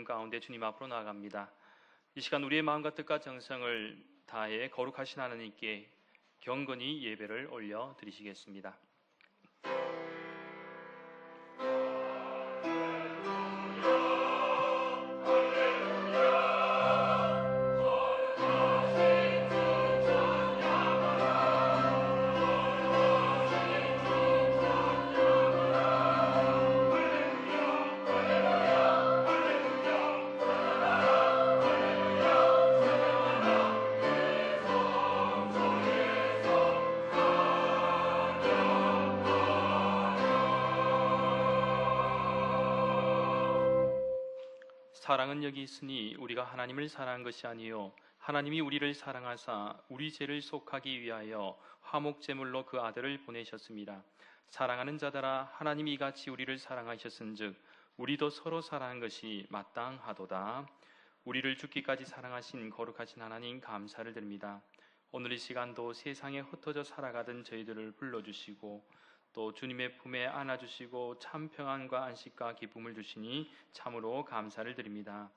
가운데 주님 앞으로 나아갑니다. 이 시간 우리의 마음과 뜻과 정성을 다해 거룩하신 하나님께 경건히 예배를 올려드리시겠습니다. 사랑은 여기 있으니 우리가 하나님을 사랑한 것이 아니요 하나님이 우리를 사랑하사 우리 죄를 속하기 위하여 화목제물로 그 아들을 보내셨습니다. 사랑하는 자들아 하나님이 이같이 우리를 사랑하셨은즉 우리도 서로 사랑하는 것이 마땅하도다. 우리를 죽기까지 사랑하신 거룩하신 하나님 감사를 드립니다. 오늘 이 시간도 세상에 흩어져 살아가던 저희들을 불러주시고 또 주님의 품에 안아주시고 참 평안과 안식과 기쁨을 주시니 참으로 감사를 드립니다.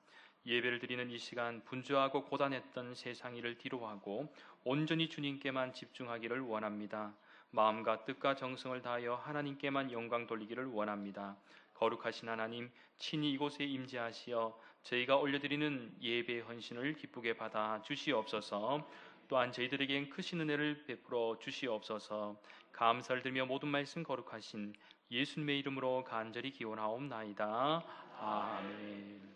예배를 드리는 이 시간 분주하고 고단했던 세상 일을 뒤로하고 온전히 주님께만 집중하기를 원합니다. 마음과 뜻과 정성을 다하여 하나님께만 영광 돌리기를 원합니다. 거룩하신 하나님 친히 이곳에 임재하시어 저희가 올려드리는 예배의 헌신을 기쁘게 받아 주시옵소서. 또한 저희들에겐 크신 은혜를 베풀어 주시옵소서. 감사를 드리며 모든 말씀 거룩하신 예수님의 이름으로 간절히 기원하옵나이다. 아멘.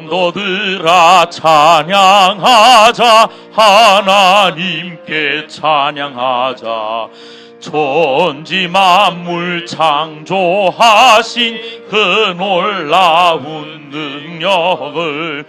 성도들아 찬양하자. 하나님께 찬양하자. 천지 만물 창조하신 그 놀라운 능력을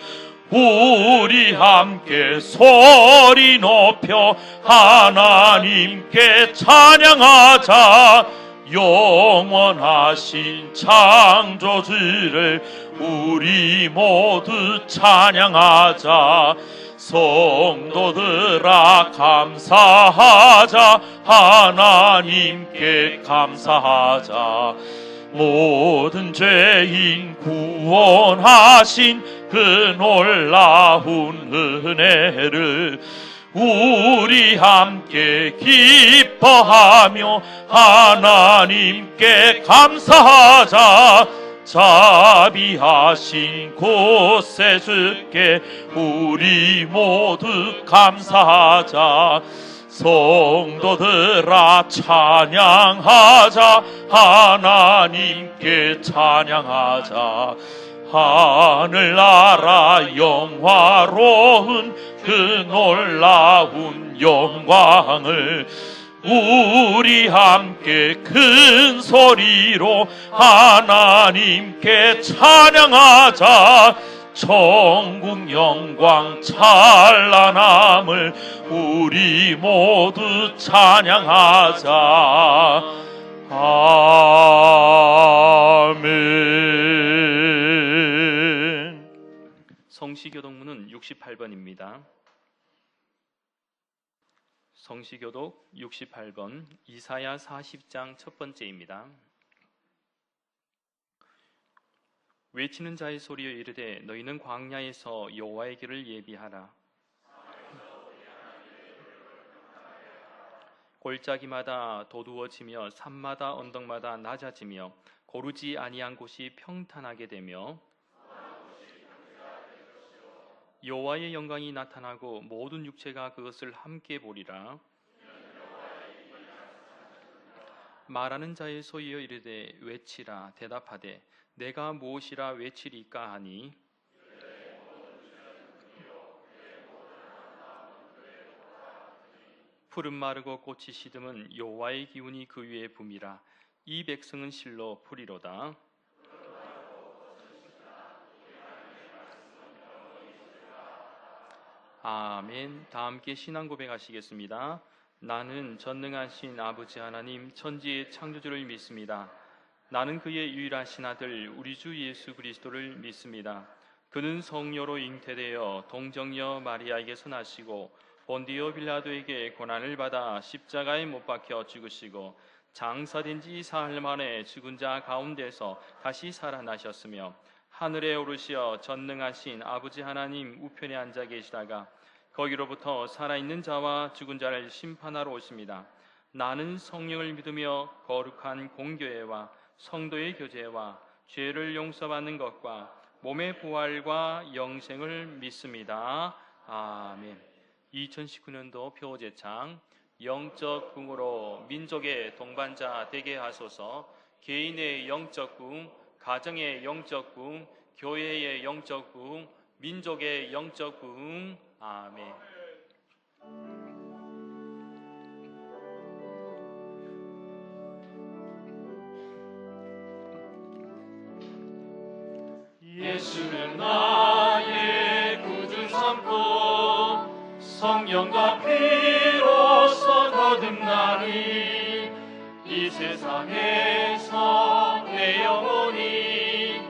우리 함께 소리 높여 하나님께 찬양하자. 영원하신 창조주를 우리 모두 찬양하자. 성도들아 감사하자. 하나님께 감사하자. 모든 죄인 구원하신 그 놀라운 은혜를 우리 함께 기뻐하며 하나님께 감사하자. 자비하신 구세주께 우리 모두 감사하자. 성도들아 찬양하자. 하나님께 찬양하자. 하늘나라 영화로운 그 놀라운 영광을 우리 함께 큰 소리로 하나님께 찬양하자. 천국 영광 찬란함을 우리 모두 찬양하자. 아멘. 성시교독문은 68번입니다. 성시교독 68번 이사야 40장 첫 번째입니다. 외치는 자의 소리여 이르되 너희는 광야에서 여호와의 길을 예비하라. 골짜기마다 도두어지며 산마다 언덕마다 낮아지며 고르지 아니한 곳이 평탄하게 되며 여호와의 영광이 나타나고 모든 육체가 그것을 함께 보리라. 말하는 자의 소리여 이르되 외치라. 대답하되 내가 무엇이라 외치리까 하니 푸른 마르고 꽃이 시듬은 여호와의 기운이 그 위에 붐이라. 이 백성은 실로 풀이로다. 아멘. 다 함께 신앙 고백하시겠습니다. 나는 전능하신 아버지 하나님 천지의 창조주를 믿습니다. 나는 그의 유일하신 아들 우리 주 예수 그리스도를 믿습니다. 그는 성녀로 잉태되어 동정녀 마리아에게서 나시고 본디오 빌라도에게 고난을 받아 십자가에 못 박혀 죽으시고 장사된 지 사흘 만에 죽은 자 가운데서 다시 살아나셨으며 하늘에 오르시어 전능하신 아버지 하나님 우편에 앉아 계시다가 거기로부터 살아있는 자와 죽은 자를 심판하러 오십니다. 나는 성령을 믿으며 거룩한 공교회와 성도의 교제와 죄를 용서받는 것과 몸의 부활과 영생을 믿습니다. 아멘. 2019년도 표제창 영적 궁으로 민족의 동반자 되게 하소서. 개인의 영적 궁, 가정의 영적 궁, 교회의 영적 궁, 민족의 영적 궁. 아멘. 예수는 나의 구주 삼고 성령과 피로써 거듭나니 이 세상에서 내 영혼이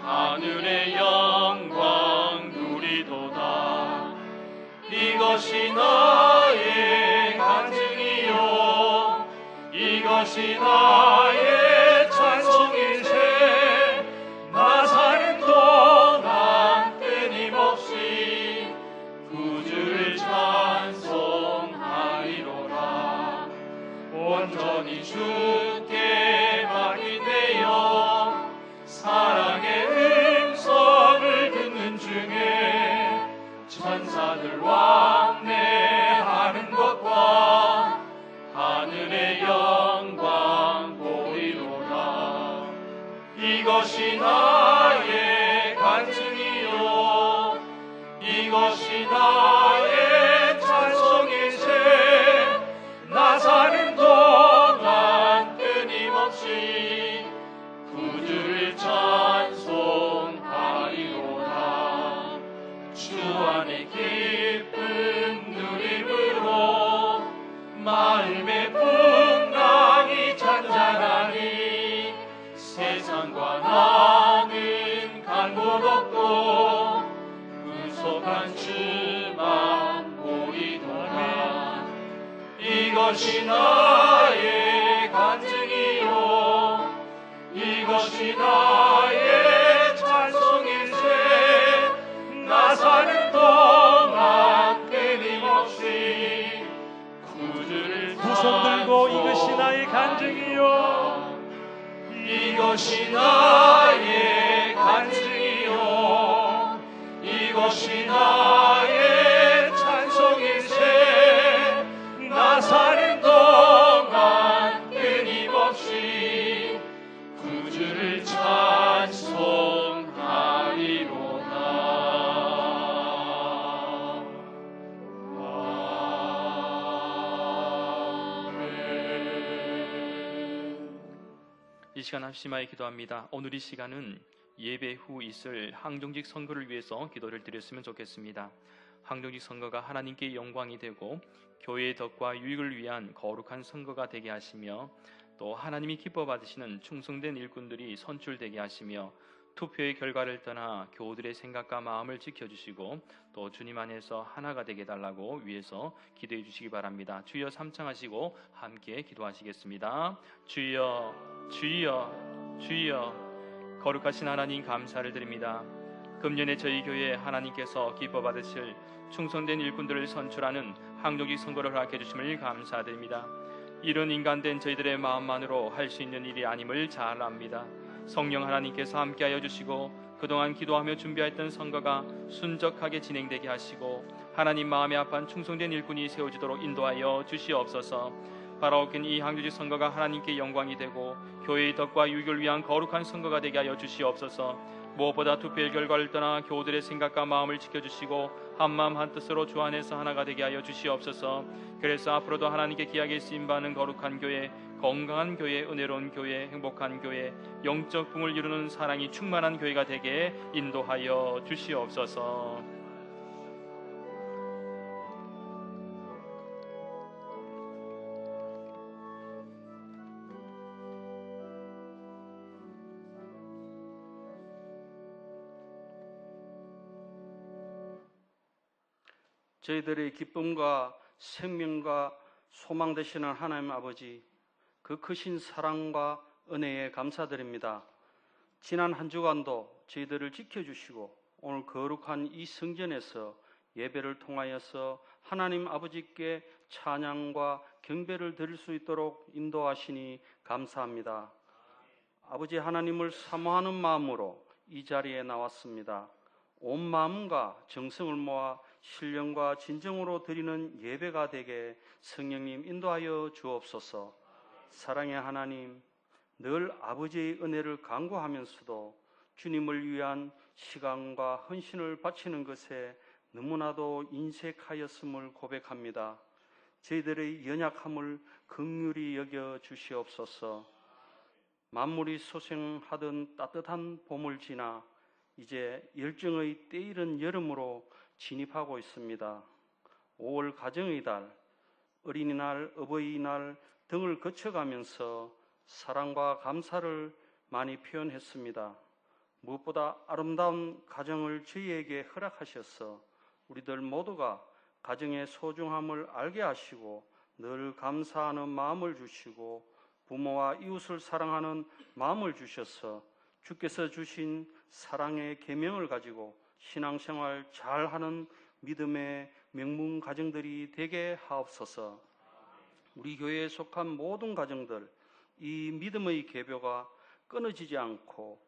하늘의 영광 누리도다. 이것이 나의 간증이요 이것이 나의 찬송일세. 나 사는 동안 끊임없이 구주를 찬송하리로라. 온전히 주께 맡긴 내 영 사랑의 음성을 듣는 중에 천사들 왕래하는 것과 하늘의 영광 보이로라. 이것이 나의 간증이요 이것이 나의 찬송일세. 나 사는 동안 끊임없이 구주를 찬송하리로다. 주 안에 기쁜 누림으로 마음의 풍랑이 잔잔하니 세상과 나는 간 곳 없고 구속한 주만 보이도다. 이것이 나의 간증이요 이것이 나의 찬송일세. 나 사는 동안 끊임없이 구주를 두 손 들고 이것이 나의 간증이요 이것이 나의 간증이요 이것이 나의 찬송일세. 나 사는 동안 끊임없이 구주를 찬송하리로다. 아멘. 이 시간 합심하여 기도합니다. 오늘 이 시간은 예배 후 있을 항정직 선거를 위해서 기도를 드렸으면 좋겠습니다. 항정직 선거가 하나님께 영광이 되고 교회의 덕과 유익을 위한 거룩한 선거가 되게 하시며 또 하나님이 기뻐 받으시는 충성된 일꾼들이 선출되게 하시며 투표의 결과를 떠나 교우들의 생각과 마음을 지켜주시고 또 주님 안에서 하나가 되게 달라고 위해서 기도해 주시기 바랍니다. 주여 삼창하시고 함께 기도하시겠습니다. 주여 주여 주여. 거룩하신 하나님 감사를 드립니다. 금년에 저희 교회에 하나님께서 기뻐 받으실 충성된 일꾼들을 선출하는 항정직 선거를 허락해 주심을 감사드립니다. 이런 인간된 저희들의 마음만으로 할 수 있는 일이 아님을 잘 압니다. 성령 하나님께서 함께하여 주시고 그동안 기도하며 준비했던 선거가 순적하게 진행되게 하시고 하나님 마음에 합한 충성된 일꾼이 세워지도록 인도하여 주시옵소서. 바라옵긴 이 항정직 선거가 하나님께 영광이 되고 교회의 덕과 유익을 위한 거룩한 선거가 되게 하여 주시옵소서. 무엇보다 투표의 결과를 떠나 교우들의 생각과 마음을 지켜주시고 한마음 한뜻으로 주 안에서 하나가 되게 하여 주시옵소서. 그래서 앞으로도 하나님께 귀하게 쓰임받는 거룩한 교회, 건강한 교회, 은혜로운 교회, 행복한 교회, 영적 붕을 이루는 사랑이 충만한 교회가 되게 인도하여 주시옵소서. 저희들의 기쁨과 생명과 소망 되시는 하나님 아버지, 그 크신 사랑과 은혜에 감사드립니다. 지난 한 주간도 저희들을 지켜주시고 오늘 거룩한 이 성전에서 예배를 통하여서 하나님 아버지께 찬양과 경배를 드릴 수 있도록 인도하시니 감사합니다. 아버지 하나님을 사모하는 마음으로 이 자리에 나왔습니다. 온 마음과 정성을 모아 신령과 진정으로 드리는 예배가 되게 성령님 인도하여 주옵소서. 사랑의 하나님, 늘 아버지의 은혜를 간구하면서도 주님을 위한 시간과 헌신을 바치는 것에 너무나도 인색하였음을 고백합니다. 저희들의 연약함을 긍휼히 여겨 주시옵소서. 만물이 소생하던 따뜻한 봄을 지나 이제 열정의 때이른 여름으로 진입하고 있습니다. 5월 가정의 달, 어린이날, 어버이날 등을 거쳐가면서 사랑과 감사를 많이 표현했습니다. 무엇보다 아름다운 가정을 저희에게 허락하셔서 우리들 모두가 가정의 소중함을 알게 하시고 늘 감사하는 마음을 주시고 부모와 이웃을 사랑하는 마음을 주셔서 주께서 주신 사랑의 계명을 가지고 신앙생활 잘하는 믿음의 명문 가정들이 되게 하옵소서. 우리 교회에 속한 모든 가정들, 이 믿음의 계보가 끊어지지 않고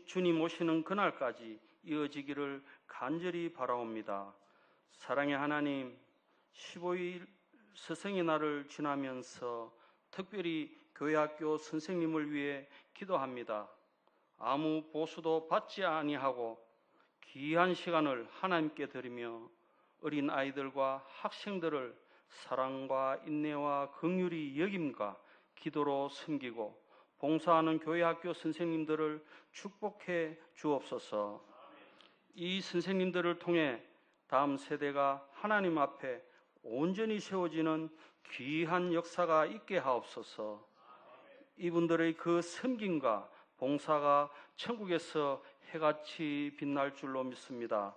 주님 오시는 그날까지 이어지기를 간절히 바라옵니다. 사랑의 하나님, 15일 스승의 날을 지나면서 특별히 교회학교 선생님을 위해 기도합니다. 아무 보수도 받지 아니하고 귀한 시간을 하나님께 드리며 어린 아이들과 학생들을 사랑과 인내와 긍휼히 여김과 기도로 섬기고 봉사하는 교회학교 선생님들을 축복해 주옵소서. 이 선생님들을 통해 다음 세대가 하나님 앞에 온전히 세워지는 귀한 역사가 있게 하옵소서. 이분들의 그 섬김과 봉사가 천국에서 해같이 빛날 줄로 믿습니다.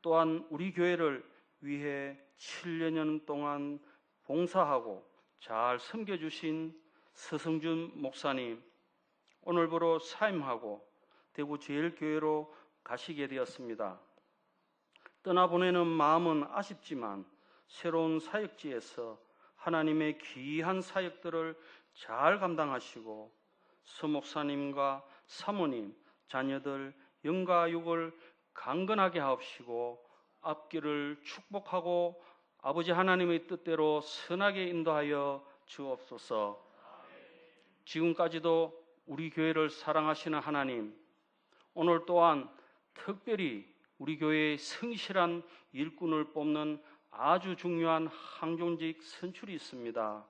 또한 우리 교회를 위해 7년 동안 봉사하고 잘 섬겨주신 서성준 목사님, 오늘부로 사임하고 대구 제일교회로 가시게 되었습니다. 떠나보내는 마음은 아쉽지만 새로운 사역지에서 하나님의 귀한 사역들을 잘 감당하시고 서 목사님과 사모님, 자녀들 영과 육을 강건하게 하옵시고 앞길을 축복하고 아버지 하나님의 뜻대로 선하게 인도하여 주옵소서. 지금까지도 우리 교회를 사랑하시는 하나님, 오늘 또한 특별히 우리 교회의 성실한 일꾼을 뽑는 아주 중요한 항종직 선출이 있습니다.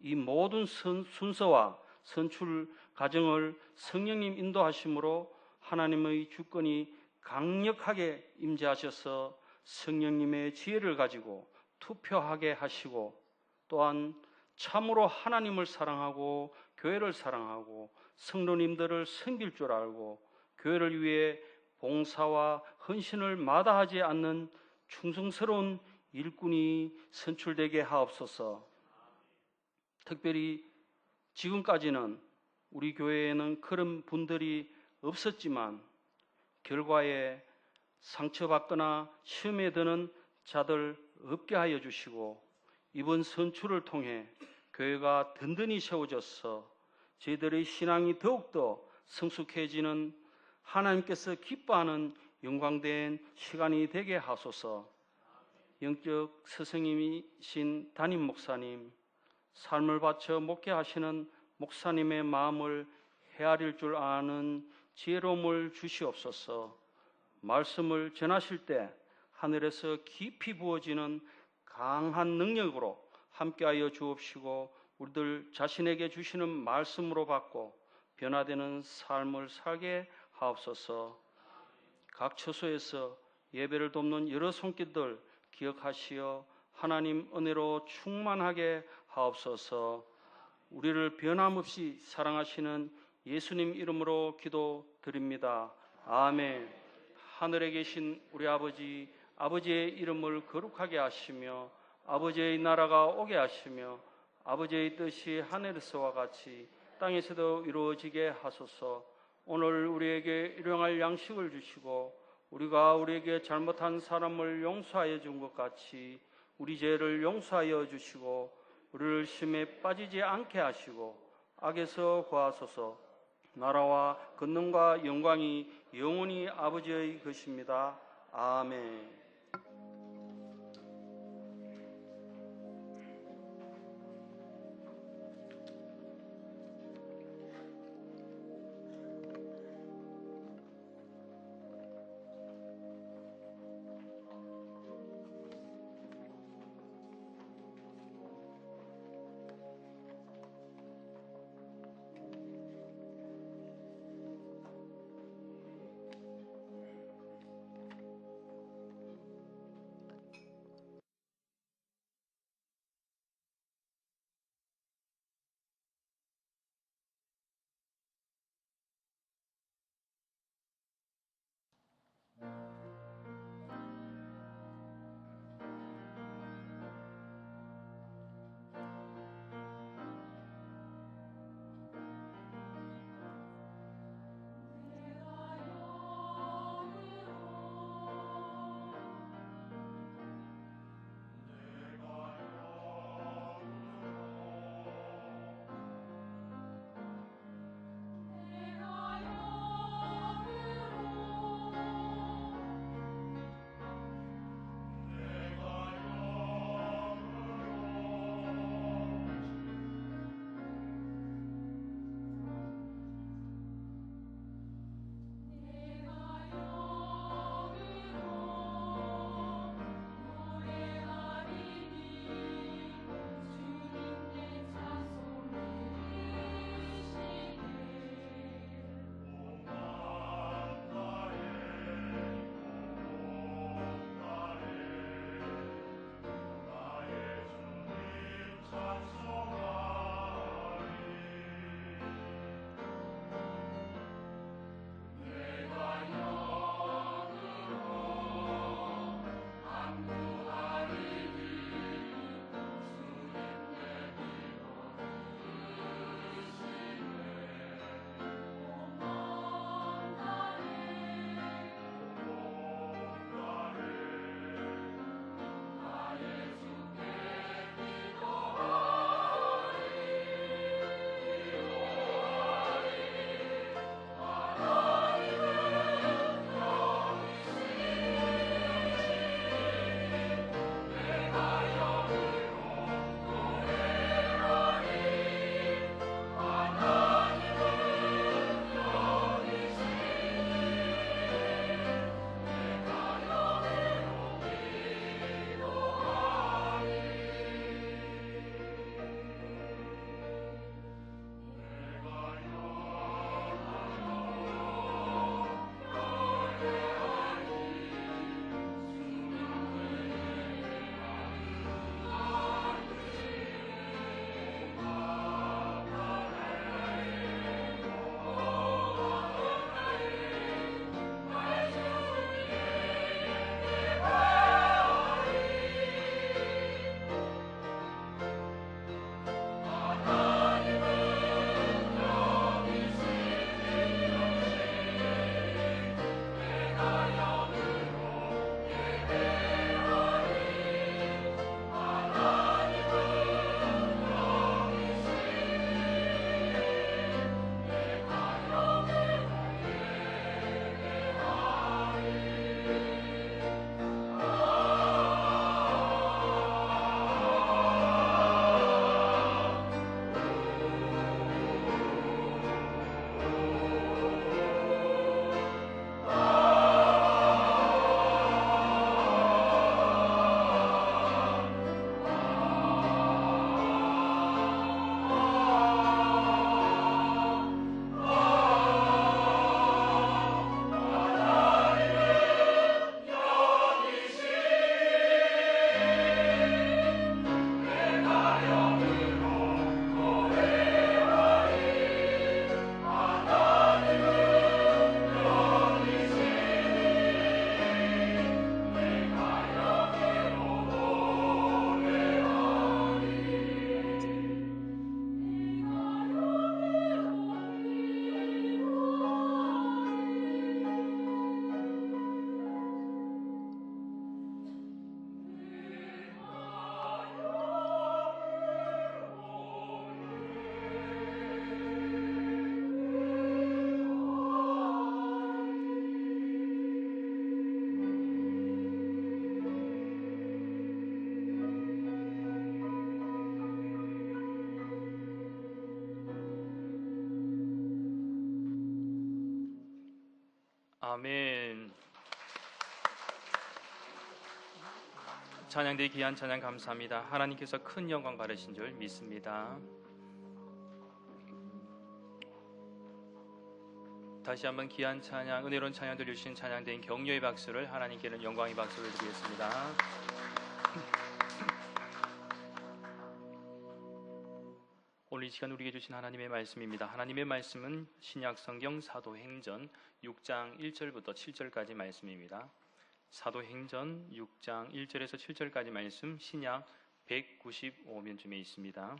이 모든 순서와 선출 과정을 성령님 인도하심으로 하나님의 주권이 강력하게 임재하셔서 성령님의 지혜를 가지고 투표하게 하시고 또한 참으로 하나님을 사랑하고 교회를 사랑하고 성도님들을 섬길 줄 알고 교회를 위해 봉사와 헌신을 마다하지 않는 충성스러운 일꾼이 선출되게 하옵소서. 특별히 지금까지는 우리 교회에는 그런 분들이 없었지만 결과에 상처받거나 시험에 드는 자들 없게 하여 주시고 이번 선출을 통해 교회가 든든히 세워져서 저희들의 신앙이 더욱더 성숙해지는 하나님께서 기뻐하는 영광된 시간이 되게 하소서. 영적 스승님이신 담임 목사님, 삶을 바쳐 목회하시는 목사님의 마음을 헤아릴 줄 아는 지혜로움을 주시옵소서. 말씀을 전하실 때 하늘에서 깊이 부어지는 강한 능력으로 함께하여 주옵시고 우리들 자신에게 주시는 말씀으로 받고 변화되는 삶을 살게 하옵소서. 각 처소에서 예배를 돕는 여러 손길들 기억하시어 하나님 은혜로 충만하게 하옵소서. 우리를 변함없이 사랑하시는 예수님 이름으로 기도드립니다. 아멘. 하늘에 계신 우리 아버지 아버지의 이름을 거룩하게 하시며 아버지의 나라가 오게 하시며 아버지의 뜻이 하늘에서와 같이 땅에서도 이루어지게 하소서. 오늘 우리에게 일용할 양식을 주시고 우리가 우리에게 잘못한 사람을 용서하여 준 것 같이 우리 죄를 용서하여 주시고 우리를 심에 빠지지 않게 하시고 악에서 구하소서. 나라와 권능과 영광이 영원히 아버지의 것입니다. 아멘. 아멘. 찬양대 귀한 찬양 감사합니다. 하나님께서 큰 영광 받으신 줄 믿습니다. 다시 한번 귀한 찬양, 은혜로운 찬양 들려주신 찬양대인 격려의 박수를, 하나님께는 영광의 박수를 드리겠습니다. 오늘 이 시간 우리에게 주신 하나님의 말씀입니다. 하나님의 말씀은 신약성경 사도행전 6장 1절부터 7절까지 말씀입니다. 사도행전 6장 1절에서 7절까지 말씀, 신약 195면쯤에 있습니다.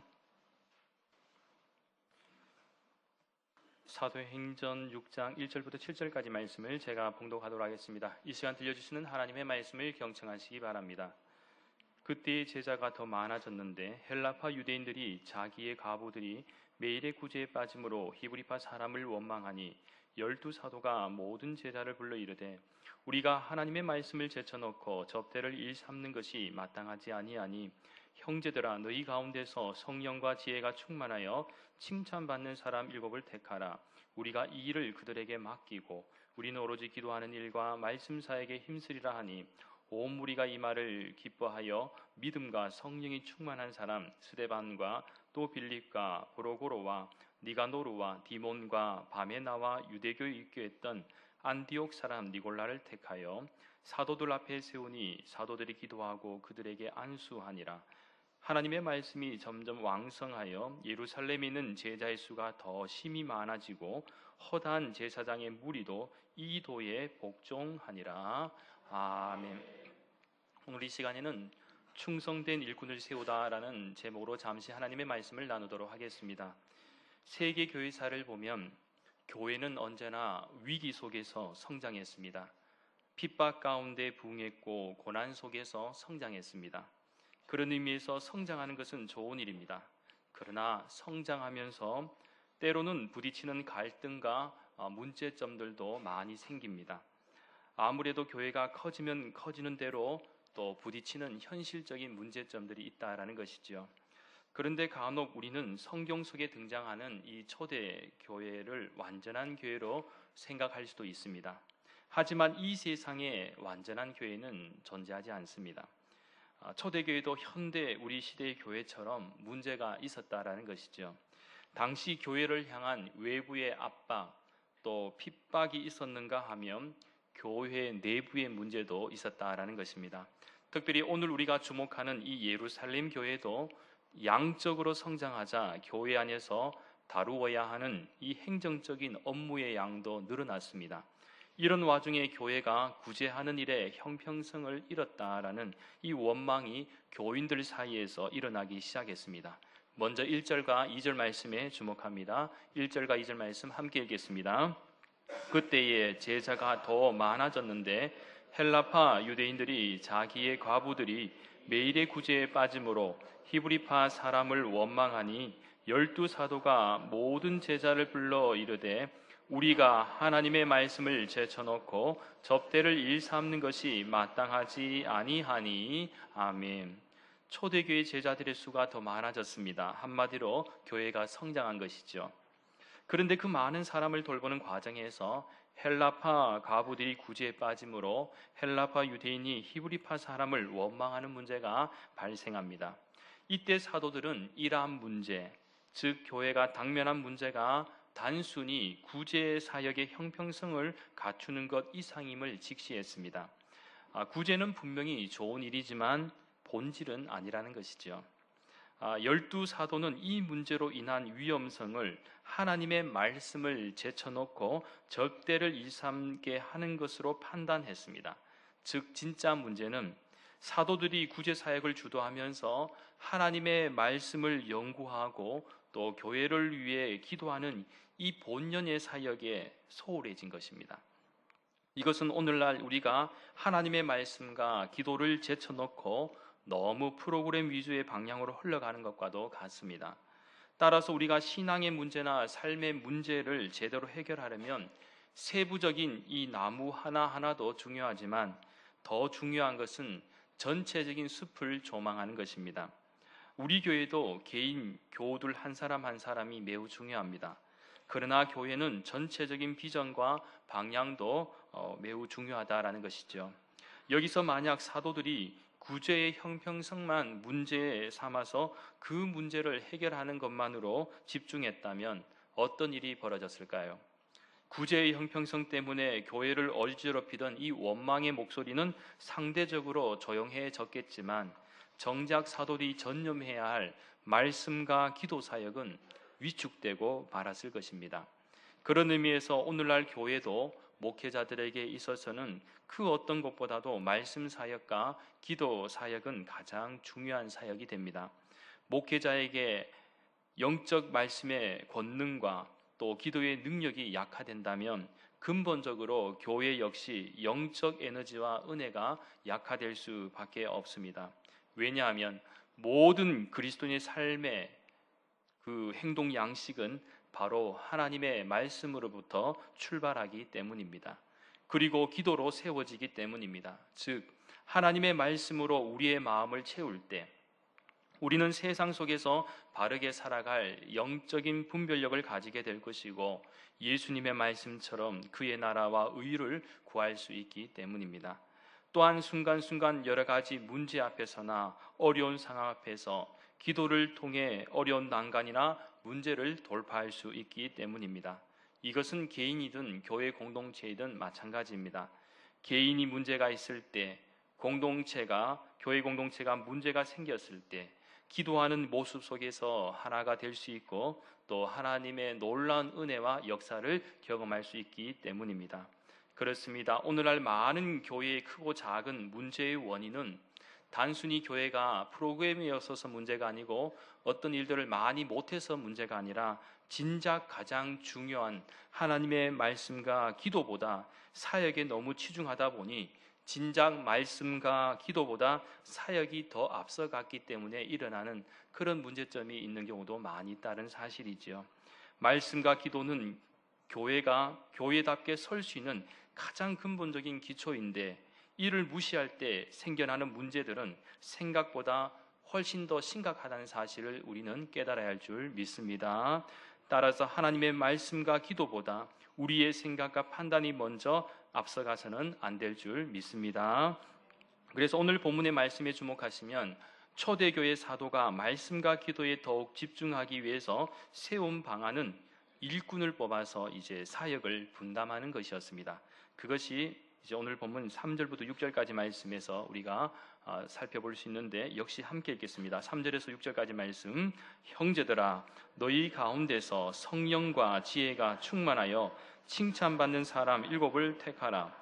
사도행전 6장 1절부터 7절까지 말씀을 제가 봉독하도록 하겠습니다. 이 시간 들려주시는 하나님의 말씀을 경청하시기 바랍니다. 그때의 제자가 더 많아졌는데 헬라파 유대인들이 자기의 과부들이 매일의 구제에 빠짐으로 히브리파 사람을 원망하니 12사도가 모든 제자를 불러 이르되 우리가 하나님의 말씀을 제쳐놓고 접대를 일삼는 것이 마땅하지 아니하니 형제들아 너희 가운데서 성령과 지혜가 충만하여 칭찬받는 사람 7을 택하라. 우리가 이 일을 그들에게 맡기고 우리는 오로지 기도하는 일과 말씀 사역에 힘쓰리라 하니 온 무리가 이 말을 기뻐하여 믿음과 성령이 충만한 사람 스데반과 또 빌립과 브로고로와 니가노르와 디몬과 바메나와 유대교에 입교했던 안디옥 사람 니골라를 택하여 사도들 앞에 세우니 사도들이 기도하고 그들에게 안수하니라. 하나님의 말씀이 점점 왕성하여 예루살렘에 있는 제자의 수가 더 심히 많아지고 허다한 제사장의 무리도 이 도에 복종하니라. 아멘. 오늘 이 시간에는 충성된 일꾼을 세우다라는 제목으로 잠시 하나님의 말씀을 나누도록 하겠습니다. 세계 교회사를 보면 교회는 언제나 위기 속에서 성장했습니다. 핍박 가운데 부흥했고 고난 속에서 성장했습니다. 그런 의미에서 성장하는 것은 좋은 일입니다. 그러나 성장하면서 때로는 부딪히는 갈등과 문제점들도 많이 생깁니다. 아무래도 교회가 커지면 커지는 대로 또 부딪히는 현실적인 문제점들이 있다라는 것이죠. 그런데 간혹 우리는 성경 속에 등장하는 이 초대 교회를 완전한 교회로 생각할 수도 있습니다. 하지만 이 세상에 완전한 교회는 존재하지 않습니다. 초대교회도 현대 우리 시대의 교회처럼 문제가 있었다라는 것이죠. 당시 교회를 향한 외부의 압박 또 핍박이 있었는가 하면 교회 내부의 문제도 있었다라는 것입니다. 특별히 오늘 우리가 주목하는 이 예루살렘 교회도 양적으로 성장하자 교회 안에서 다루어야 하는 이 행정적인 업무의 양도 늘어났습니다. 이런 와중에 교회가 구제하는 일에 형평성을 잃었다라는 이 원망이 교인들 사이에서 일어나기 시작했습니다. 먼저 1절과 2절 말씀에 주목합니다. 1절과 2절 말씀 함께 읽겠습니다. 그때에 제자가 더 많아졌는데 헬라파 유대인들이 자기의 과부들이 매일의 구제에 빠짐으로 히브리파 사람을 원망하니 12사도가 모든 제자를 불러 이르되 우리가 하나님의 말씀을 제쳐놓고 접대를 일삼는 것이 마땅하지 아니하니. 아멘. 초대교회 제자들의 수가 더 많아졌습니다. 한마디로 교회가 성장한 것이죠. 그런데 그 많은 사람을 돌보는 과정에서 헬라파 과부들이 구제에 빠짐으로 헬라파 유대인이 히브리파 사람을 원망하는 문제가 발생합니다. 이때 사도들은 이러한 문제, 즉 교회가 당면한 문제가 단순히 구제 사역의 형평성을 갖추는 것 이상임을 직시했습니다. 구제는 분명히 좋은 일이지만 본질은 아니라는 것이죠. 12사도는 이 문제로 인한 위험성을 하나님의 말씀을 제쳐놓고 접대를 일삼게 하는 것으로 판단했습니다. 즉 진짜 문제는 사도들이 구제 사역을 주도하면서 하나님의 말씀을 연구하고 또 교회를 위해 기도하는 이 본연의 사역에 소홀해진 것입니다. 이것은 오늘날 우리가 하나님의 말씀과 기도를 제쳐놓고 너무 프로그램 위주의 방향으로 흘러가는 것과도 같습니다. 따라서 우리가 신앙의 문제나 삶의 문제를 제대로 해결하려면 세부적인 이 나무 하나하나도 중요하지만 더 중요한 것은 전체적인 숲을 조망하는 것입니다. 우리 교회도 개인 교우들 한 사람 한 사람이 매우 중요합니다. 그러나 교회는 전체적인 비전과 방향도 매우 중요하다라는 것이죠. 여기서 만약 사도들이 구제의 형평성만 문제 삼아서 그 문제를 해결하는 것만으로 집중했다면 어떤 일이 벌어졌을까요? 구제의 형평성 때문에 교회를 어지럽히던 이 원망의 목소리는 상대적으로 조용해졌겠지만 정작 사도들이 전념해야 할 말씀과 기도 사역은 위축되고 말았을 것입니다. 그런 의미에서 오늘날 교회도 목회자들에게 있어서는 그 어떤 것보다도 말씀 사역과 기도 사역은 가장 중요한 사역이 됩니다. 목회자에게 영적 말씀의 권능과 또 기도의 능력이 약화된다면 근본적으로 교회 역시 영적 에너지와 은혜가 약화될 수밖에 없습니다. 왜냐하면 모든 그리스도인의 삶의 그 행동 양식은 바로 하나님의 말씀으로부터 출발하기 때문입니다. 그리고 기도로 세워지기 때문입니다. 즉 하나님의 말씀으로 우리의 마음을 채울 때 우리는 세상 속에서 바르게 살아갈 영적인 분별력을 가지게 될 것이고 예수님의 말씀처럼 그의 나라와 의를 구할 수 있기 때문입니다. 또한 순간순간 여러 가지 문제 앞에서나 어려운 상황 앞에서 기도를 통해 어려운 난간이나 문제를 돌파할 수 있기 때문입니다. 이것은 개인이든 교회 공동체이든 마찬가지입니다. 개인이 문제가 있을 때, 교회 공동체가 문제가 생겼을 때 기도하는 모습 속에서 하나가 될 수 있고 또 하나님의 놀라운 은혜와 역사를 경험할 수 있기 때문입니다. 그렇습니다. 오늘날 많은 교회의 크고 작은 문제의 원인은 단순히 교회가 프로그램이었어서 문제가 아니고 어떤 일들을 많이 못해서 문제가 아니라 진작 가장 중요한 하나님의 말씀과 기도보다 사역에 너무 치중하다 보니 진작 말씀과 기도보다 사역이 더 앞서갔기 때문에 일어나는 그런 문제점이 있는 경우도 많이 있다는 사실이지요. 말씀과 기도는 교회가 교회답게 설 수 있는 가장 근본적인 기초인데 이를 무시할 때 생겨나는 문제들은 생각보다 훨씬 더 심각하다는 사실을 우리는 깨달아야 할 줄 믿습니다. 따라서 하나님의 말씀과 기도보다 우리의 생각과 판단이 먼저 앞서가서는 안 될 줄 믿습니다. 그래서 오늘 본문의 말씀에 주목하시면 초대교회 사도가 말씀과 기도에 더욱 집중하기 위해서 세운 방안은 일꾼을 뽑아서 이제 사역을 분담하는 것이었습니다. 그것이 이제 오늘 본문 3절부터 6절까지 말씀에서 우리가 살펴볼 수 있는데 역시 함께 읽겠습니다. 3절에서 6절까지 말씀. 형제들아 너희 가운데서 성령과 지혜가 충만하여 칭찬받는 사람 7을 택하라.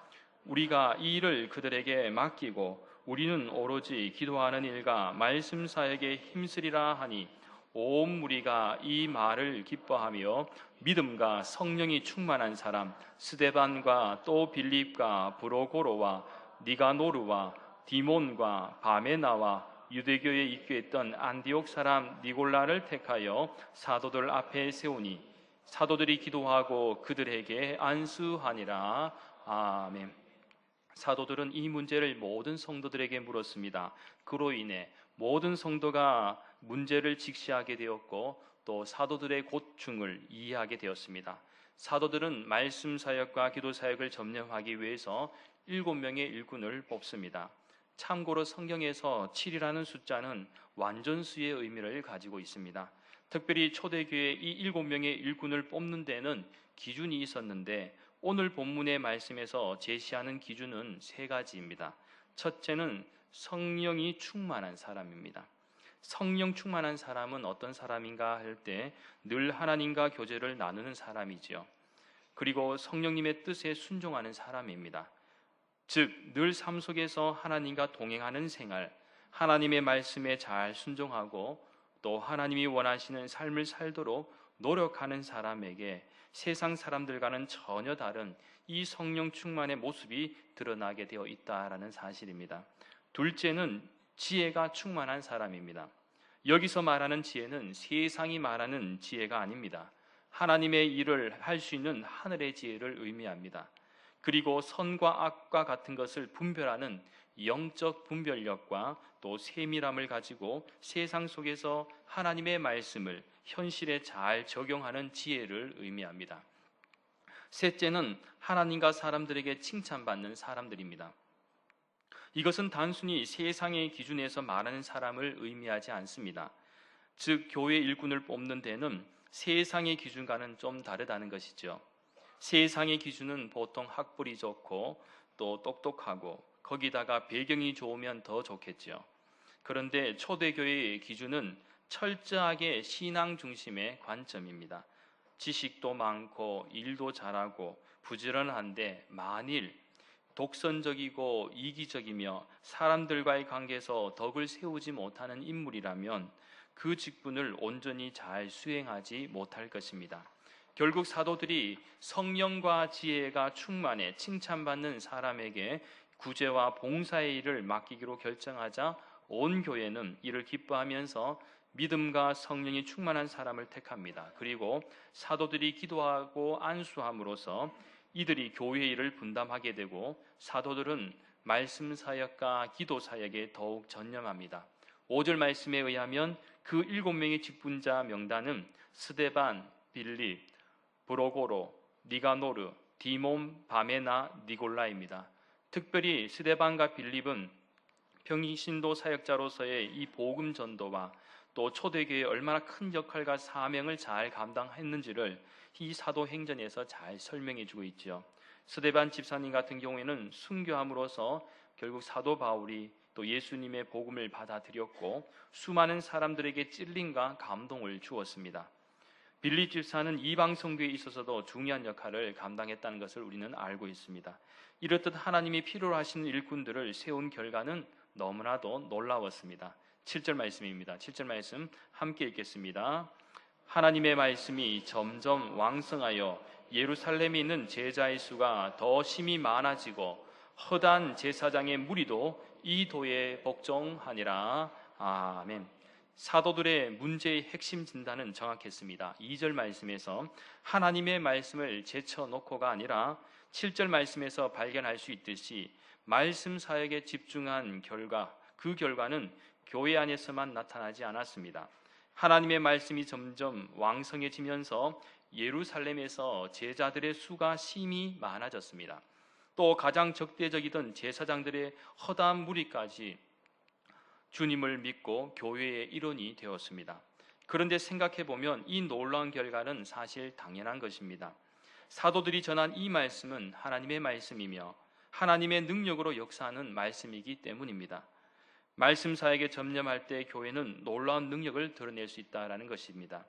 우리가 이 일을 그들에게 맡기고 우리는 오로지 기도하는 일과 말씀 사역에 힘쓰리라 하니 온 무리가 이 말을 기뻐하며 믿음과 성령이 충만한 사람 스데반과 또 빌립과 브로고로와 니가노르와 디몬과 바메나와 유대교에 입교했던 안디옥 사람 니골라를 택하여 사도들 앞에 세우니 사도들이 기도하고 그들에게 안수하니라. 아멘. 사도들은 이 문제를 모든 성도들에게 물었습니다. 그로 인해 모든 성도가 문제를 직시하게 되었고 또 사도들의 고충을 이해하게 되었습니다. 사도들은 말씀 사역과 기도 사역을 점령하기 위해서 7명의 일꾼을 뽑습니다. 참고로 성경에서 7이라는 숫자는 완전수의 의미를 가지고 있습니다. 특별히 초대교회 이 7명의 일꾼을 뽑는 데는 기준이 있었는데 오늘 본문의 말씀에서 제시하는 기준은 3가지입니다. 첫째는 성령이 충만한 사람입니다. 성령 충만한 사람은 어떤 사람인가 할 때 늘 하나님과 교제를 나누는 사람이지요. 그리고 성령님의 뜻에 순종하는 사람입니다. 즉, 늘 삶 속에서 하나님과 동행하는 생활, 하나님의 말씀에 잘 순종하고 또 하나님이 원하시는 삶을 살도록 노력하는 사람에게 세상 사람들과는 전혀 다른 이 성령 충만의 모습이 드러나게 되어 있다라는 사실입니다. 둘째는 지혜가 충만한 사람입니다. 여기서 말하는 지혜는 세상이 말하는 지혜가 아닙니다. 하나님의 일을 할 수 있는 하늘의 지혜를 의미합니다. 그리고 선과 악과 같은 것을 분별하는 영적 분별력과 또 세밀함을 가지고 세상 속에서 하나님의 말씀을 현실에 잘 적용하는 지혜를 의미합니다. 셋째는 하나님과 사람들에게 칭찬받는 사람들입니다. 이것은 단순히 세상의 기준에서 말하는 사람을 의미하지 않습니다. 즉 교회 일꾼을 뽑는 데는 세상의 기준과는 좀 다르다는 것이죠. 세상의 기준은 보통 학벌이 좋고 또 똑똑하고 거기다가 배경이 좋으면 더 좋겠죠. 그런데 초대교회의 기준은 철저하게 신앙 중심의 관점입니다. 지식도 많고 일도 잘하고 부지런한데 만일 독선적이고 이기적이며 사람들과의 관계에서 덕을 세우지 못하는 인물이라면 그 직분을 온전히 잘 수행하지 못할 것입니다. 결국 사도들이 성령과 지혜가 충만해 칭찬받는 사람에게 구제와 봉사의 일을 맡기기로 결정하자 온 교회는 이를 기뻐하면서 믿음과 성령이 충만한 사람을 택합니다. 그리고 사도들이 기도하고 안수함으로써 이들이 교회 일을 분담하게 되고 사도들은 말씀 사역과 기도 사역에 더욱 전념합니다. 5절 말씀에 의하면 그 7명의 직분자 명단은 스데반, 빌립, 브로고로, 니가노르, 디몬, 바메나, 니골라입니다. 특별히 스데반과 빌립은 평신도 사역자로서의 이 복음 전도와 또 초대교회의 얼마나 큰 역할과 사명을 잘 감당했는지를 이 사도행전에서 잘 설명해 주고 있죠. 스데반 집사님 같은 경우에는 순교함으로써 결국 사도 바울이 또 예수님의 복음을 받아들였고 수많은 사람들에게 찔림과 감동을 주었습니다. 빌립 집사는 이방 선교에 있어서도 중요한 역할을 감당했다는 것을 우리는 알고 있습니다. 이렇듯 하나님이 필요로 하시는 일꾼들을 세운 결과는 너무나도 놀라웠습니다. 7절 말씀입니다. 7절 말씀 함께 읽겠습니다. 하나님의 말씀이 점점 왕성하여 예루살렘에 있는 제자의 수가 더 심히 많아지고 허다한 제사장의 무리도 이 도에 복종하니라. 아멘. 사도들의 문제의 핵심 진단은 정확했습니다. 2절 말씀에서 하나님의 말씀을 제쳐놓고가 아니라 7절 말씀에서 발견할 수 있듯이 말씀 사역에 집중한 결과, 그 결과는 교회 안에서만 나타나지 않았습니다. 하나님의 말씀이 점점 왕성해지면서 예루살렘에서 제자들의 수가 심히 많아졌습니다. 또 가장 적대적이던 제사장들의 허다한 무리까지 주님을 믿고 교회의 일원이 되었습니다. 그런데 생각해보면 이 놀라운 결과는 사실 당연한 것입니다. 사도들이 전한 이 말씀은 하나님의 말씀이며 하나님의 능력으로 역사하는 말씀이기 때문입니다. 말씀 사역에 전념할 때 교회는 놀라운 능력을 드러낼 수 있다는 것입니다.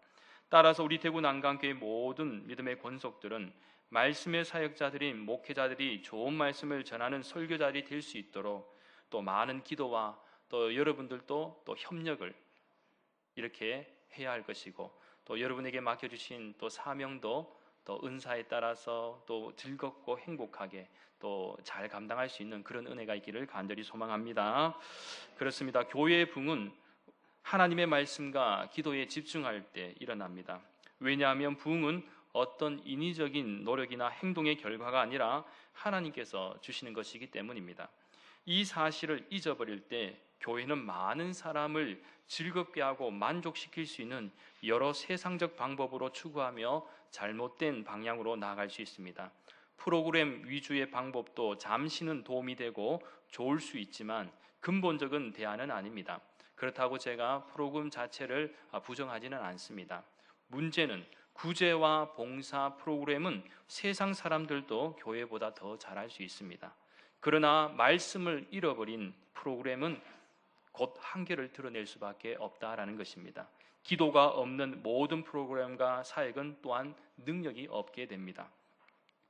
따라서 우리 대구 난강교회 모든 믿음의 권속들은 말씀의 사역자들인 목회자들이 좋은 말씀을 전하는 설교자들이 될 수 있도록 또 많은 기도와 또 여러분들도 또 협력을 이렇게 해야 할 것이고 또 여러분에게 맡겨주신 또 사명도 또 은사에 따라서 또 즐겁고 행복하게 또 잘 감당할 수 있는 그런 은혜가 있기를 간절히 소망합니다. 그렇습니다. 교회의 부흥은 하나님의 말씀과 기도에 집중할 때 일어납니다. 왜냐하면 부흥은 어떤 인위적인 노력이나 행동의 결과가 아니라 하나님께서 주시는 것이기 때문입니다. 이 사실을 잊어버릴 때 교회는 많은 사람을 즐겁게 하고 만족시킬 수 있는 여러 세상적 방법으로 추구하며 잘못된 방향으로 나아갈 수 있습니다. 프로그램 위주의 방법도 잠시는 도움이 되고 좋을 수 있지만 근본적인 대안은 아닙니다. 그렇다고 제가 프로그램 자체를 부정하지는 않습니다. 문제는 구제와 봉사 프로그램은 세상 사람들도 교회보다 더 잘할 수 있습니다. 그러나 말씀을 잃어버린 프로그램은 곧 한계를 드러낼 수밖에 없다라는 것입니다. 기도가 없는 모든 프로그램과 사역은 또한 능력이 없게 됩니다.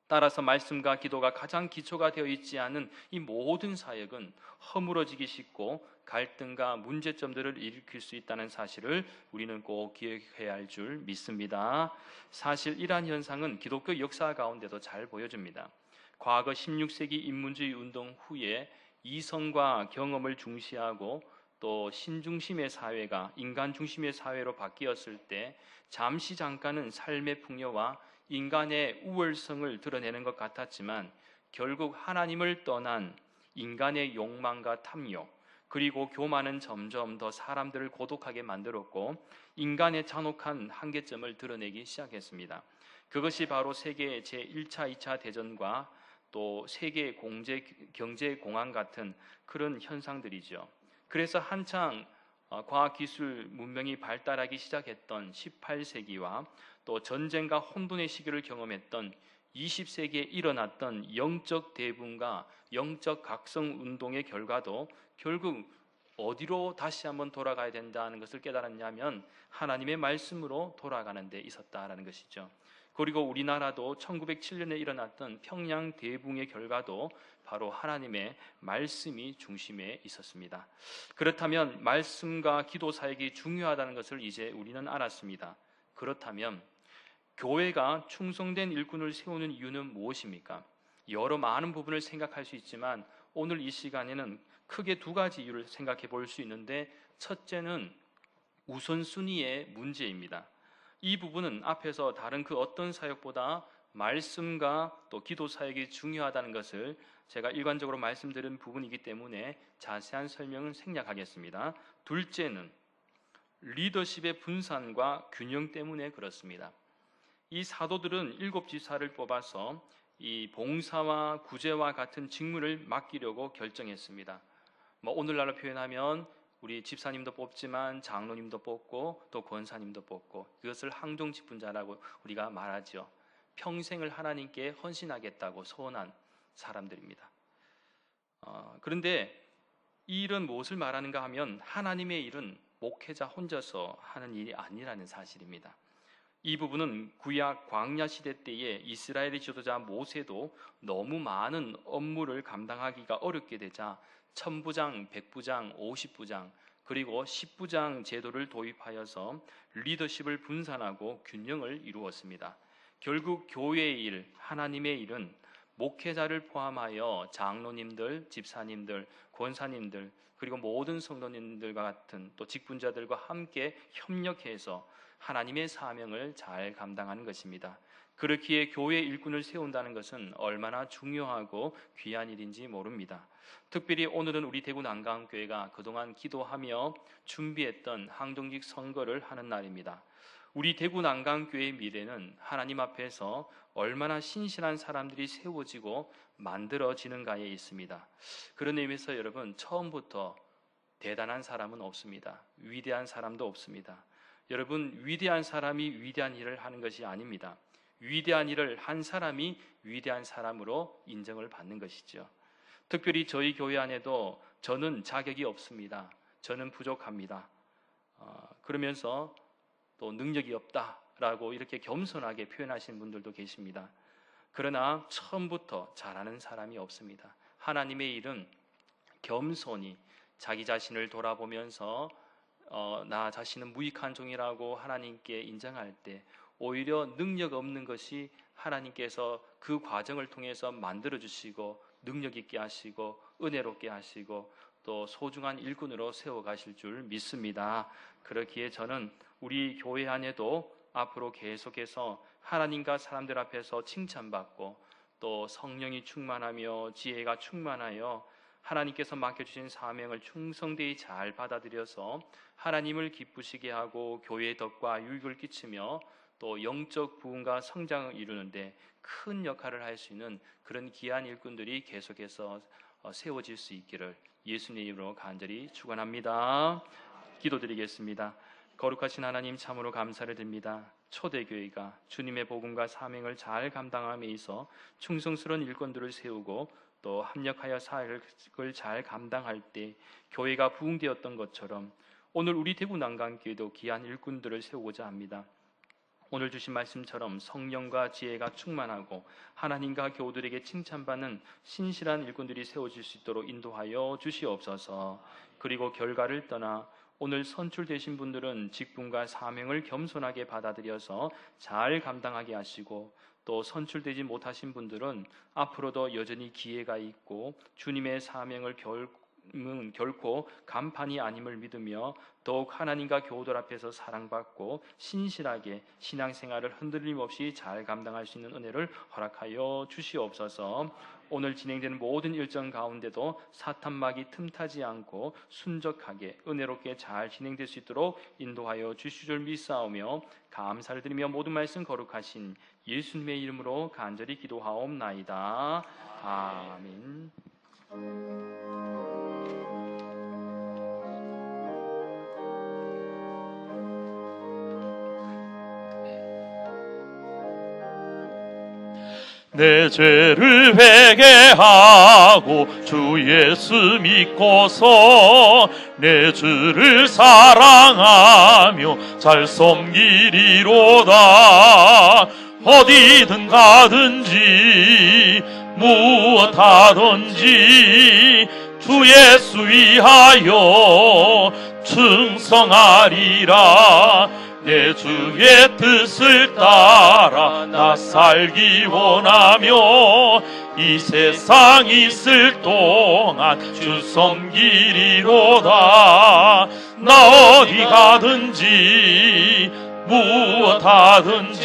따라서 말씀과 기도가 가장 기초가 되어 있지 않은 이 모든 사역은 허물어지기 쉽고 갈등과 문제점들을 일으킬 수 있다는 사실을 우리는 꼭 기억해야 할 줄 믿습니다. 사실 이러한 현상은 기독교 역사 가운데도 잘 보여집니다. 과거 16세기 인문주의 운동 후에 이성과 경험을 중시하고 또 신중심의 사회가 인간 중심의 사회로 바뀌었을 때 잠시 잠깐은 삶의 풍요와 인간의 우월성을 드러내는 것 같았지만 결국 하나님을 떠난 인간의 욕망과 탐욕, 그리고 교만은 점점 더 사람들을 고독하게 만들었고 인간의 잔혹한 한계점을 드러내기 시작했습니다. 그것이 바로 세계 제1차, 2차 대전과 또 세계 경제 공황 같은 그런 현상들이죠. 그래서 한창 과학기술 문명이 발달하기 시작했던 18세기와 또 전쟁과 혼돈의 시기를 경험했던 20세기에 일어났던 영적 대분과 영적 각성 운동의 결과도 결국 어디로 다시 한번 돌아가야 된다는 것을 깨달았냐면 하나님의 말씀으로 돌아가는 데 있었다라는 것이죠. 그리고 우리나라도 1907년에 일어났던 평양 대붕의 결과도 바로 하나님의 말씀이 중심에 있었습니다. 그렇다면 말씀과 기도 사역이 중요하다는 것을 이제 우리는 알았습니다. 그렇다면 교회가 충성된 일꾼을 세우는 이유는 무엇입니까? 여러 많은 부분을 생각할 수 있지만 오늘 이 시간에는 크게 두 가지 이유를 생각해 볼 수 있는데, 첫째는 우선순위의 문제입니다. 이 부분은 앞에서 다른 그 어떤 사역보다 말씀과 또 기도 사역이 중요하다는 것을 제가 일관적으로 말씀드린 부분이기 때문에 자세한 설명은 생략하겠습니다. 둘째는 리더십의 분산과 균형 때문에 그렇습니다. 이 사도들은 7지사를 뽑아서 이 봉사와 구제와 같은 직무를 맡기려고 결정했습니다. 오늘날로 표현하면 우리 집사님도 뽑지만 장로님도 뽑고 또 권사님도 뽑고, 그것을 항종직분자라고 우리가 말하죠. 평생을 하나님께 헌신하겠다고 소원한 사람들입니다. 그런데 이 일은 무엇을 말하는가 하면 하나님의 일은 목회자 혼자서 하는 일이 아니라는 사실입니다. 이 부분은 구약 광야 시대 때에 이스라엘의 지도자 모세도 너무 많은 업무를 감당하기가 어렵게 되자 천부장, 백부장, 50부장 그리고 10부장 제도를 도입하여서 리더십을 분산하고 균형을 이루었습니다. 결국 교회의 일, 하나님의 일은 목회자를 포함하여 장로님들, 집사님들, 권사님들 그리고 모든 성도님들과 같은 또 직분자들과 함께 협력해서 하나님의 사명을 잘 감당하는 것입니다. 그렇기에 교회 일꾼을 세운다는 것은 얼마나 중요하고 귀한 일인지 모릅니다. 특별히 오늘은 우리 대구 난강교회가 그동안 기도하며 준비했던 항종직 선거를 하는 날입니다. 우리 대구 난강교회의 미래는 하나님 앞에서 얼마나 신실한 사람들이 세워지고 만들어지는가에 있습니다. 그런 의미에서 여러분, 처음부터 대단한 사람은 없습니다. 위대한 사람도 없습니다. 여러분, 위대한 사람이 위대한 일을 하는 것이 아닙니다. 위대한 일을 한 사람이 위대한 사람으로 인정을 받는 것이죠. 특별히 저희 교회 안에도 저는 자격이 없습니다. 저는 부족합니다. 그러면서 또 능력이 없다라고 이렇게 겸손하게 표현하시는 분들도 계십니다. 그러나 처음부터 잘하는 사람이 없습니다. 하나님의 일은 겸손히 자기 자신을 돌아보면서 나 자신은 무익한 종이라고 하나님께 인정할 때 오히려 능력 없는 것이 하나님께서 그 과정을 통해서 만들어주시고 능력 있게 하시고 은혜롭게 하시고 또 소중한 일꾼으로 세워가실 줄 믿습니다. 그렇기에 저는 우리 교회 안에도 앞으로 계속해서 하나님과 사람들 앞에서 칭찬받고 또 성령이 충만하며 지혜가 충만하여 하나님께서 맡겨주신 사명을 충성되이 잘 받아들여서 하나님을 기쁘시게 하고 교회의 덕과 유익을 끼치며 또 영적 부흥과 성장을 이루는데 큰 역할을 할 수 있는 그런 귀한 일꾼들이 계속해서 세워질 수 있기를 예수님의 이름으로 간절히 축원합니다. 기도드리겠습니다. 거룩하신 하나님, 참으로 감사를 드립니다. 초대교회가 주님의 복음과 사명을 잘 감당함에 있어 충성스러운 일꾼들을 세우고 또 합력하여 사역을 잘 감당할 때 교회가 부흥되었던 것처럼 오늘 우리 대구 난강교회도 귀한 일꾼들을 세우고자 합니다. 오늘 주신 말씀처럼 성령과 지혜가 충만하고 하나님과 교우들에게 칭찬받는 신실한 일꾼들이 세워질 수 있도록 인도하여 주시옵소서. 그리고 결과를 떠나 오늘 선출되신 분들은 직분과 사명을 겸손하게 받아들여서 잘 감당하게 하시고 또 선출되지 못하신 분들은 앞으로도 여전히 기회가 있고 주님의 사명을 결코 간판이 아님을 믿으며 더욱 하나님과 교우들 앞에서 사랑받고 신실하게 신앙생활을 흔들림 없이 잘 감당할 수 있는 은혜를 허락하여 주시옵소서. 오늘 진행되는 모든 일정 가운데도 사탄막이 틈타지 않고 순적하게 은혜롭게 잘 진행될 수 있도록 인도하여 주실 줄 믿사오며 감사를 드리며 모든 말씀 거룩하신 예수님의 이름으로 간절히 기도하옵나이다. 아멘. 내 죄를 회개하고 주 예수 믿고서 내 주를 사랑하며 잘 섬기리로다. 어디든 가든지 무엇하든지 주 예수 위하여 충성하리라. 내 주의 뜻을 따라 나 살기 원하며 이 세상 있을 동안 주 섬기리로다. 나 어디 가든지 무엇하든지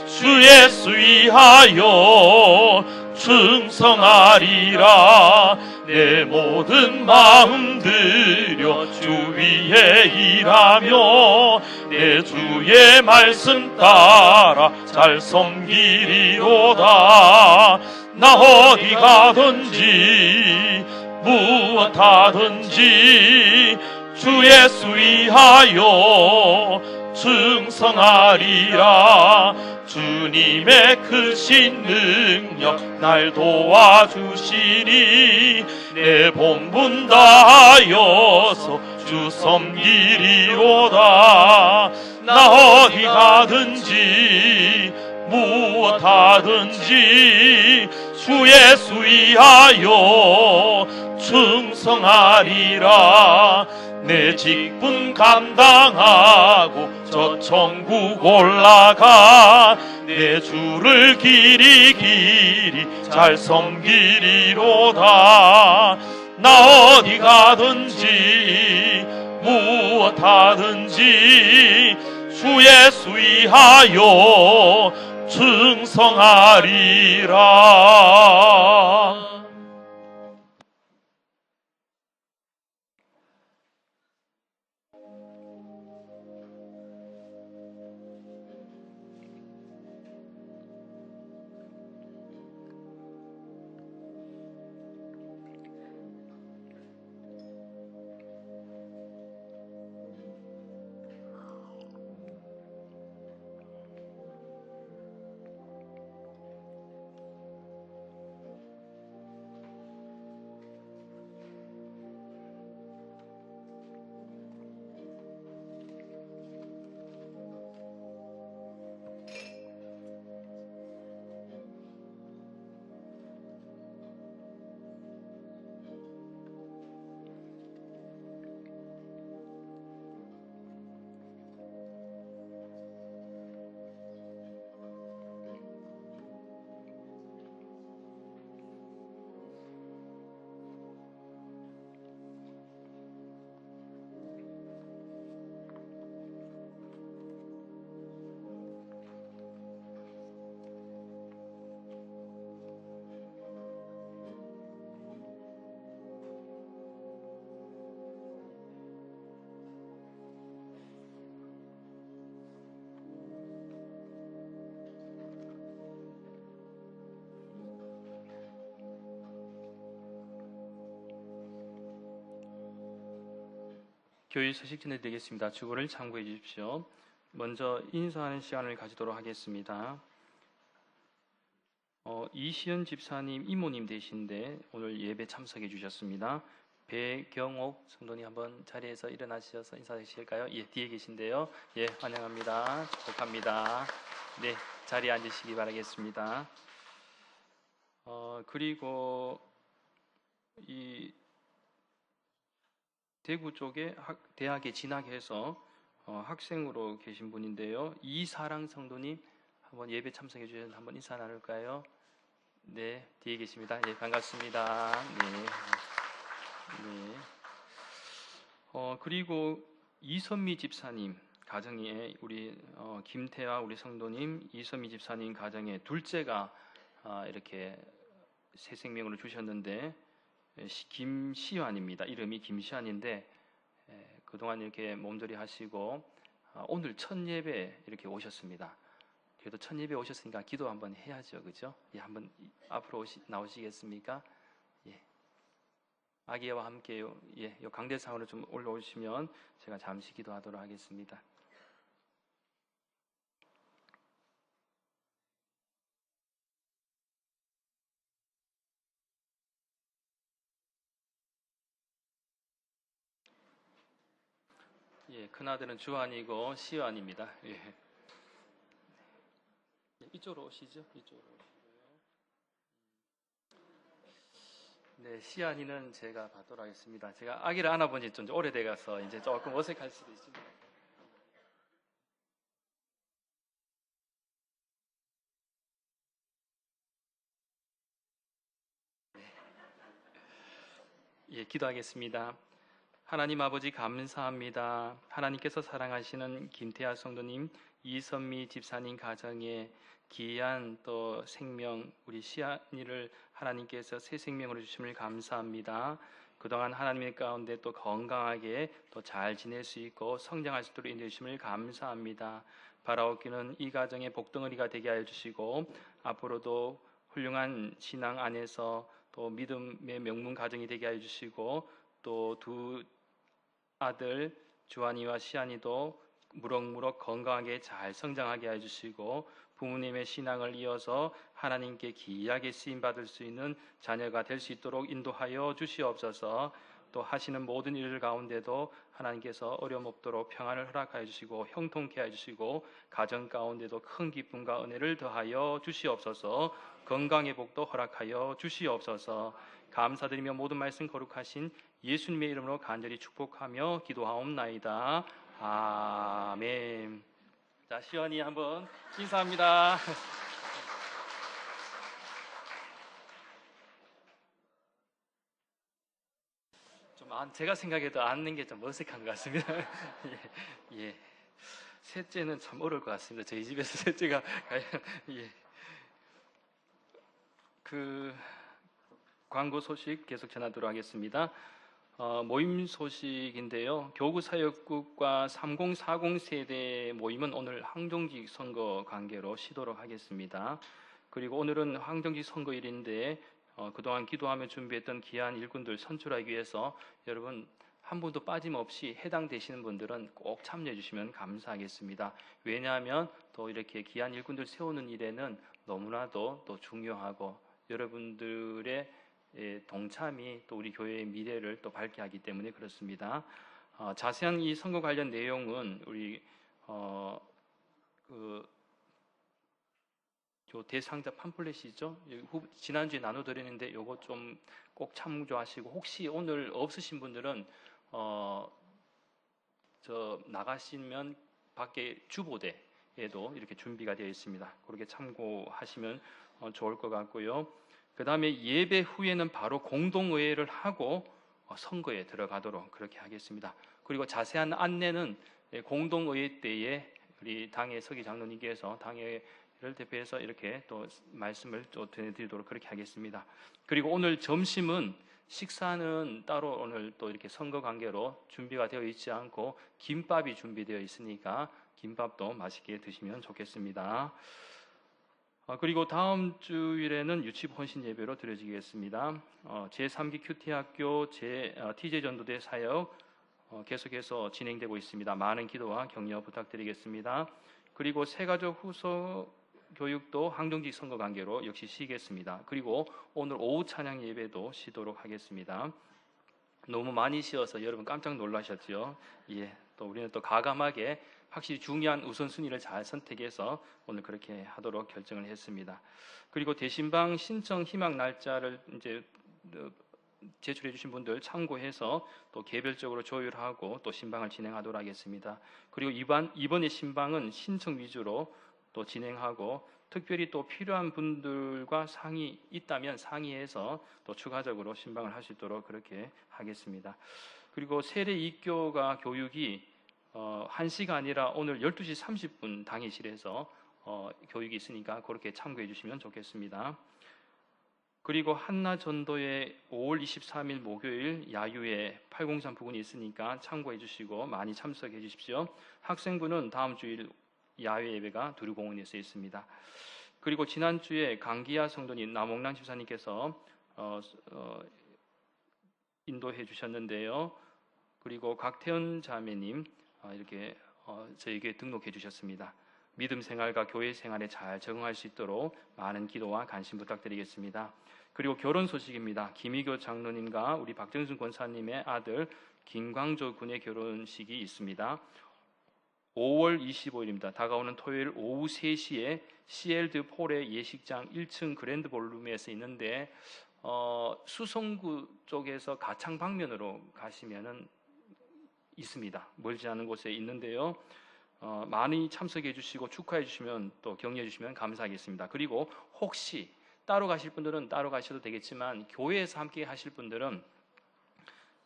주 예수 위하여 충성하리라. 내 모든 마음 들여 주 위에 일하며 내 주의 말씀 따라 잘 섬기리로다. 나 어디 가든지 무엇하든지 주 예수 위하여 충성하리라. 주님의 크신 능력 날 도와주시니 내 본분 다하여서 주 섬기리로다. 나 어디 가든지 무엇하든지 주 예수 위하여 충성하리라. 내 직분 감당하고 저 천국 올라가 내 주를 길이 잘 섬기리로다. 나 어디 가든지 무엇하든지 주 예수 위하여 충성하리라. 교회 소식 전해드리겠습니다. 주거를 참고해 주십시오. 먼저 인사하는 시간을 가지도록 하겠습니다. 이시연 집사님 이모님 되신데 오늘 예배 참석해 주셨습니다. 배경옥 성도님 한번 자리에서 일어나셔서 인사해 주실까요? 예, 뒤에 계신데요. 예, 환영합니다. 축복합니다. 네, 자리에 앉으시기 바라겠습니다. 그리고 이 대구 쪽에 대학에 진학해서 학생으로 계신 분인데요. 이사랑 성도님 한번 예배 참석해 주셔서 한번 인사 나눌까요? 네, 뒤에 계십니다. 예, 반갑습니다. 네. 그리고 이선미 집사님 가정에 우리 김태아 우리 성도님 이선미 집사님 가정에 둘째가 이렇게 새 생명으로 주셨는데 김시환입니다. 이름이 김시환인데 그동안 이렇게 몸조리 하시고 오늘 첫 예배 이렇게 오셨습니다. 그래도 첫 예배 오셨으니까 기도 한번 해야죠, 그죠? 예, 한번 앞으로 나오시겠습니까? 예, 아기와 함께 요 강대상으로 좀 올라오시면 제가 잠시 기도하도록 하겠습니다. 예, 큰아들은 주한이고 시완입니다. 예. 이쪽으로 오시죠. 이쪽으로 오시고요. 네, 시안이는 제가 받도록 하겠습니다. 제가 아기를 안아본 지 좀 오래돼 가서 이제 조금 어색할 수도 있습니다. 예, 기도하겠습니다. 하나님 아버지 감사합니다. 하나님께서 사랑하시는 김태하 성도님, 이선미 집사님 가정에 귀한 또 생명 우리 시안이를 하나님께서 새 생명으로 주심을 감사합니다. 그동안 하나님의 가운데 또 건강하게 또 잘 지낼 수 있고 성장할 수 있도록 인도해 주심을 감사합니다. 바라옵기는 이 가정의 복덩어리가 되게 하여 주시고 앞으로도 훌륭한 신앙 안에서 또 믿음의 명문 가정이 되게 하여 주시고 또 두 아들 주한이와 시안이도 무럭무럭 건강하게 잘 성장하게 해주시고 부모님의 신앙을 이어서 하나님께 귀하게 쓰임받을 수 있는 자녀가 될 수 있도록 인도하여 주시옵소서. 또 하시는 모든 일 가운데도 하나님께서 어려움 없도록 평안을 허락하여 주시고 형통케 해주시고 가정 가운데도 큰 기쁨과 은혜를 더하여 주시옵소서. 건강의 복도 허락하여 주시옵소서. 감사드리며 모든 말씀 거룩하신 예수님의 이름으로 간절히 축복하며 기도하옵나이다. 아멘. 자, 시원이 한번 인사합니다. 제가 생각해도 앉는 게 좀 어색한 것 같습니다. 예. 셋째는 참 어려울 것 같습니다. 저희 집에서 셋째가 예. 광고 소식 계속 전하도록 하겠습니다. 모임 소식인데요. 교구사역국과 3040 세대 모임은 오늘 황정직 선거 관계로 쉬도록 하겠습니다. 그리고 오늘은 황정직 선거일인데 그동안 기도하며 준비했던 귀한 일꾼들 선출하기 위해서 여러분 한 분도 빠짐없이 해당되시는 분들은 꼭 참여해 주시면 감사하겠습니다. 왜냐하면 또 이렇게 귀한 일꾼들 세우는 일에는 너무나도 또 중요하고 여러분들의 동참이 또 우리 교회의 미래를 또 밝게 하기 때문에 그렇습니다. 자세한 이 선거 관련 내용은 우리 요 대상자 팜플렛이죠. 지난주에 나눠드렸는데 요거 좀 꼭 참조하시고 혹시 오늘 없으신 분들은 나가시면 밖에 주보대에도 이렇게 준비가 되어 있습니다. 그렇게 참고하시면 좋을 것 같고요. 그 다음에 예배 후에는 바로 공동의회를 하고 선거에 들어가도록 그렇게 하겠습니다. 그리고 자세한 안내는 공동의회 때에 우리 당의 서기 장로님께서 당회를 대표해서 이렇게 또 말씀을 또 드리도록 그렇게 하겠습니다. 그리고 오늘 점심은 식사는 따로 오늘 또 이렇게 선거 관계로 준비가 되어 있지 않고 김밥이 준비되어 있으니까 김밥도 맛있게 드시면 좋겠습니다. 그리고 다음 주일에는 유치부 헌신 예배로 드려지겠습니다. 제3기 큐티학교 TJ 전도대 사역 계속해서 진행되고 있습니다. 많은 기도와 격려 부탁드리겠습니다. 그리고 새가족 후소 교육도 항정직 선거 관계로 역시 쉬겠습니다. 그리고 오늘 오후 찬양 예배도 쉬도록 하겠습니다. 너무 많이 쉬어서 여러분 깜짝 놀라셨죠? 예, 또 우리는 또 가감하게 확실히 중요한 우선순위를 잘 선택해서 오늘 그렇게 하도록 결정을 했습니다. 그리고 대신방 신청 희망 날짜를 이제 제출해 주신 분들 참고해서 또 개별적으로 조율하고 또 신방을 진행하도록 하겠습니다. 그리고 이번에 신방은 신청 위주로 또 진행하고 특별히 또 필요한 분들과 있다면 상의해서 또 추가적으로 신방을 할 수 있도록 그렇게 하겠습니다. 그리고 세례 입교가 교육이 1시가 아니라 오늘 12시 30분 당회실에서 교육이 있으니까 그렇게 참고해 주시면 좋겠습니다. 그리고 한나전도회 5월 23일 목요일 야유회 803 부근이 있으니까 참고해 주시고 많이 참석해 주십시오. 학생부는 다음 주일 야외 예배가 두류공원에서 있습니다. 그리고 지난주에 강기야 성도님, 남옥란 집사님께서 인도해 주셨는데요. 그리고 곽태현 자매님 이렇게 저에게 등록해 주셨습니다. 믿음 생활과 교회 생활에 잘 적응할 수 있도록 많은 기도와 관심 부탁드리겠습니다. 그리고 결혼 소식입니다. 김희교 장로님과 우리 박정순 권사님의 아들 김광조 군의 결혼식이 있습니다. 5월 25일입니다. 다가오는 토요일 오후 3시에 시엘드 폴의 예식장 1층 그랜드 볼룸에서 있는데 수성구 쪽에서 가창 방면으로 가시면은 있습니다. 멀지 않은 곳에 있는데요. 많이 참석해 주시고 축하해 주시면 또 격려해 주시면 감사하겠습니다. 그리고 혹시 따로 가실 분들은 따로 가셔도 되겠지만 교회에서 함께 하실 분들은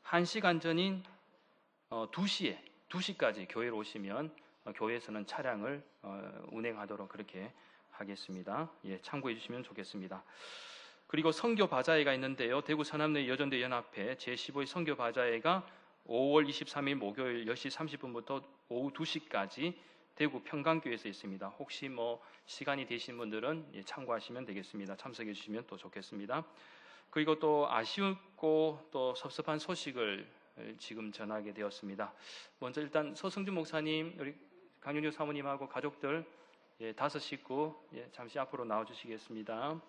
1시간 전인 2시까지 교회로 오시면 교회에서는 차량을 운행하도록 그렇게 하겠습니다. 예, 참고해 주시면 좋겠습니다. 그리고 선교 바자회가 있는데요. 대구 서남로의 여전대 연합회 제15회 선교 바자회가 5월 23일 목요일 10시 30분부터 오후 2시까지 대구 평강교회에서 있습니다. 혹시 시간이 되신 분들은 참고하시면 되겠습니다. 참석해 주시면 또 좋겠습니다. 그리고 또 아쉬웠고 또 섭섭한 소식을 지금 전하게 되었습니다. 먼저 일단 서성준 목사님, 우리 강윤주 사모님하고 가족들 5 식구 잠시 앞으로 나와주시겠습니다.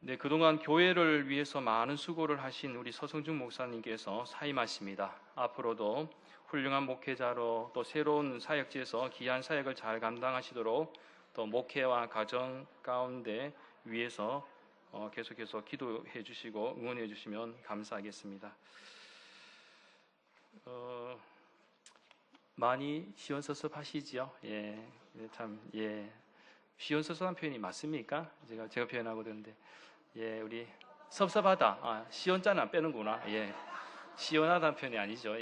네, 그동안 교회를 위해서 많은 수고를 하신 우리 서성준 목사님께서 사임하십니다. 앞으로도 훌륭한 목회자로 또 새로운 사역지에서 귀한 사역을 잘 감당하시도록 또 목회와 가정 가운데 위해서 계속해서 기도해 주시고 응원해 주시면 감사하겠습니다. 많이 시원섭섭하시죠? 시원섭섭한 표현이 맞습니까? 제가 표현하고 그러는데 우리 섭섭하다. 시원자는 빼는구나. 시원하다는 표현이 아니죠.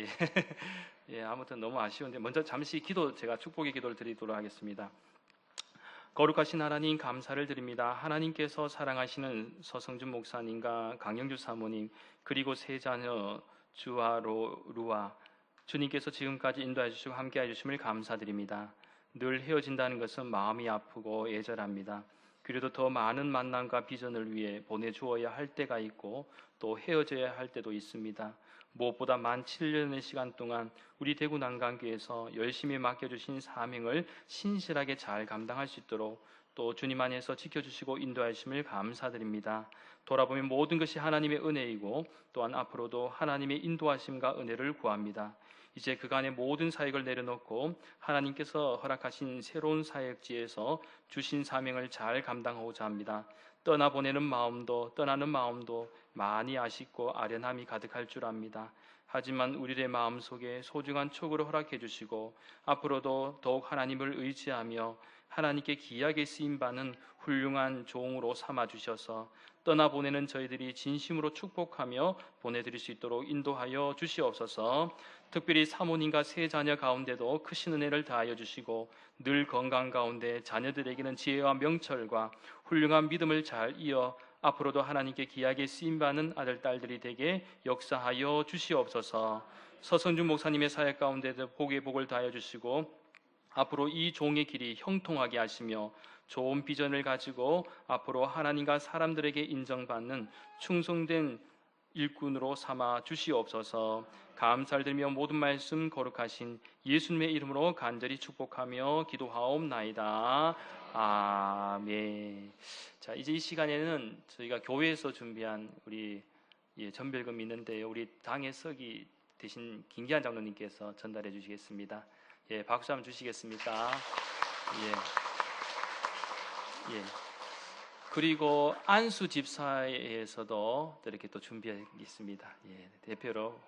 아무튼 너무 아쉬운데 먼저 잠시 제가 축복의 기도를 드리도록 하겠습니다. 거룩하신 하나님 감사를 드립니다. 하나님께서 사랑하시는 서성준 목사님과 강영주 사모님 그리고 세 자녀 주와 루아 주님께서 지금까지 인도해 주시고 함께해 주심을 감사드립니다. 늘 헤어진다는 것은 마음이 아프고 애절합니다. 그래도 더 많은 만남과 비전을 위해 보내주어야 할 때가 있고 또 헤어져야 할 때도 있습니다. 무엇보다 만 7년의 시간 동안 우리 대구 난강교에서 열심히 맡겨주신 사명을 신실하게 잘 감당할 수 있도록 또 주님 안에서 지켜주시고 인도하심을 감사드립니다. 돌아보면 모든 것이 하나님의 은혜이고 또한 앞으로도 하나님의 인도하심과 은혜를 구합니다. 이제 그간의 모든 사역을 내려놓고 하나님께서 허락하신 새로운 사역지에서 주신 사명을 잘 감당하고자 합니다. 떠나보내는 마음도 떠나는 마음도 많이 아쉽고 아련함이 가득할 줄 압니다. 하지만 우리의 마음속에 소중한 촉으로 허락해 주시고 앞으로도 더욱 하나님을 의지하며 하나님께 귀하게 쓰임받는 훌륭한 종으로 삼아주셔서 떠나보내는 저희들이 진심으로 축복하며 보내드릴 수 있도록 인도하여 주시옵소서. 특별히 사모님과 세 자녀 가운데도 크신 은혜를 다하여 주시고 늘 건강 가운데 자녀들에게는 지혜와 명철과 훌륭한 믿음을 잘 이어 앞으로도 하나님께 귀하게 쓰임받는 아들, 딸들이 되게 역사하여 주시옵소서. 서성준 목사님의 사역 가운데도 복의 복을 다하여 주시고 앞으로 이 종의 길이 형통하게 하시며 좋은 비전을 가지고 앞으로 하나님과 사람들에게 인정받는 충성된 일꾼으로 삼아 주시옵소서. 감사를 드리며 모든 말씀 거룩하신 예수님의 이름으로 간절히 축복하며 기도하옵나이다. 아멘. 자, 이제 이 시간에는 저희가 교회에서 준비한 우리 전별금이 있는데요. 우리 당의 서기 대신 김기한 장로님께서 전달해 주시겠습니다. 박수 한번 주시겠습니까? 그리고 안수 집사에서도 이렇게 또 준비하겠습니다. 대표로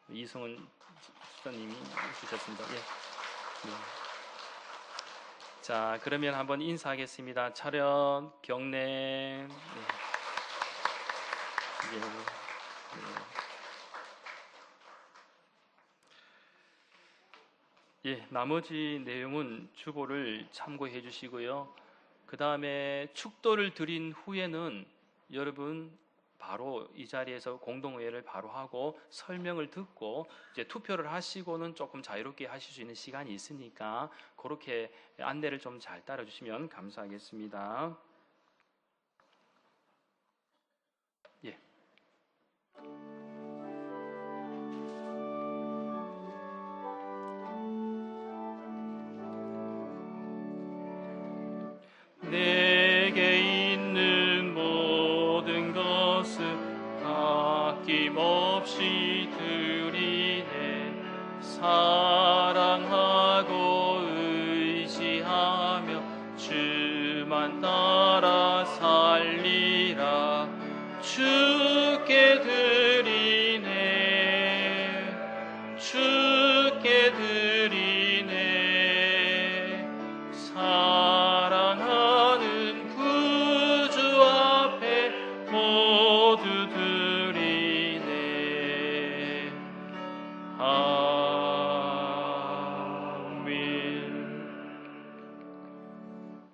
이승훈 집사님이 주셨습니다. 자, 그러면 한번 인사하겠습니다. 차렷, 경례. 나머지 내용은 주보를 참고해 주시고요. 그 다음에 축도를 드린 후에는 여러분 바로 이 자리에서 공동회의를 바로 하고 설명을 듣고 이제 투표를 하시고는 조금 자유롭게 하실 수 있는 시간이 있으니까 그렇게 안내를 좀 잘 따라주시면 감사하겠습니다. 예. 내게 있는 모든 것을 아낌없이 드리네. 사랑하고 의지하며 주만 따라 살리라. 주께 드리네. 주께 드리네. 사랑하는 구주 앞에 모두 드리네.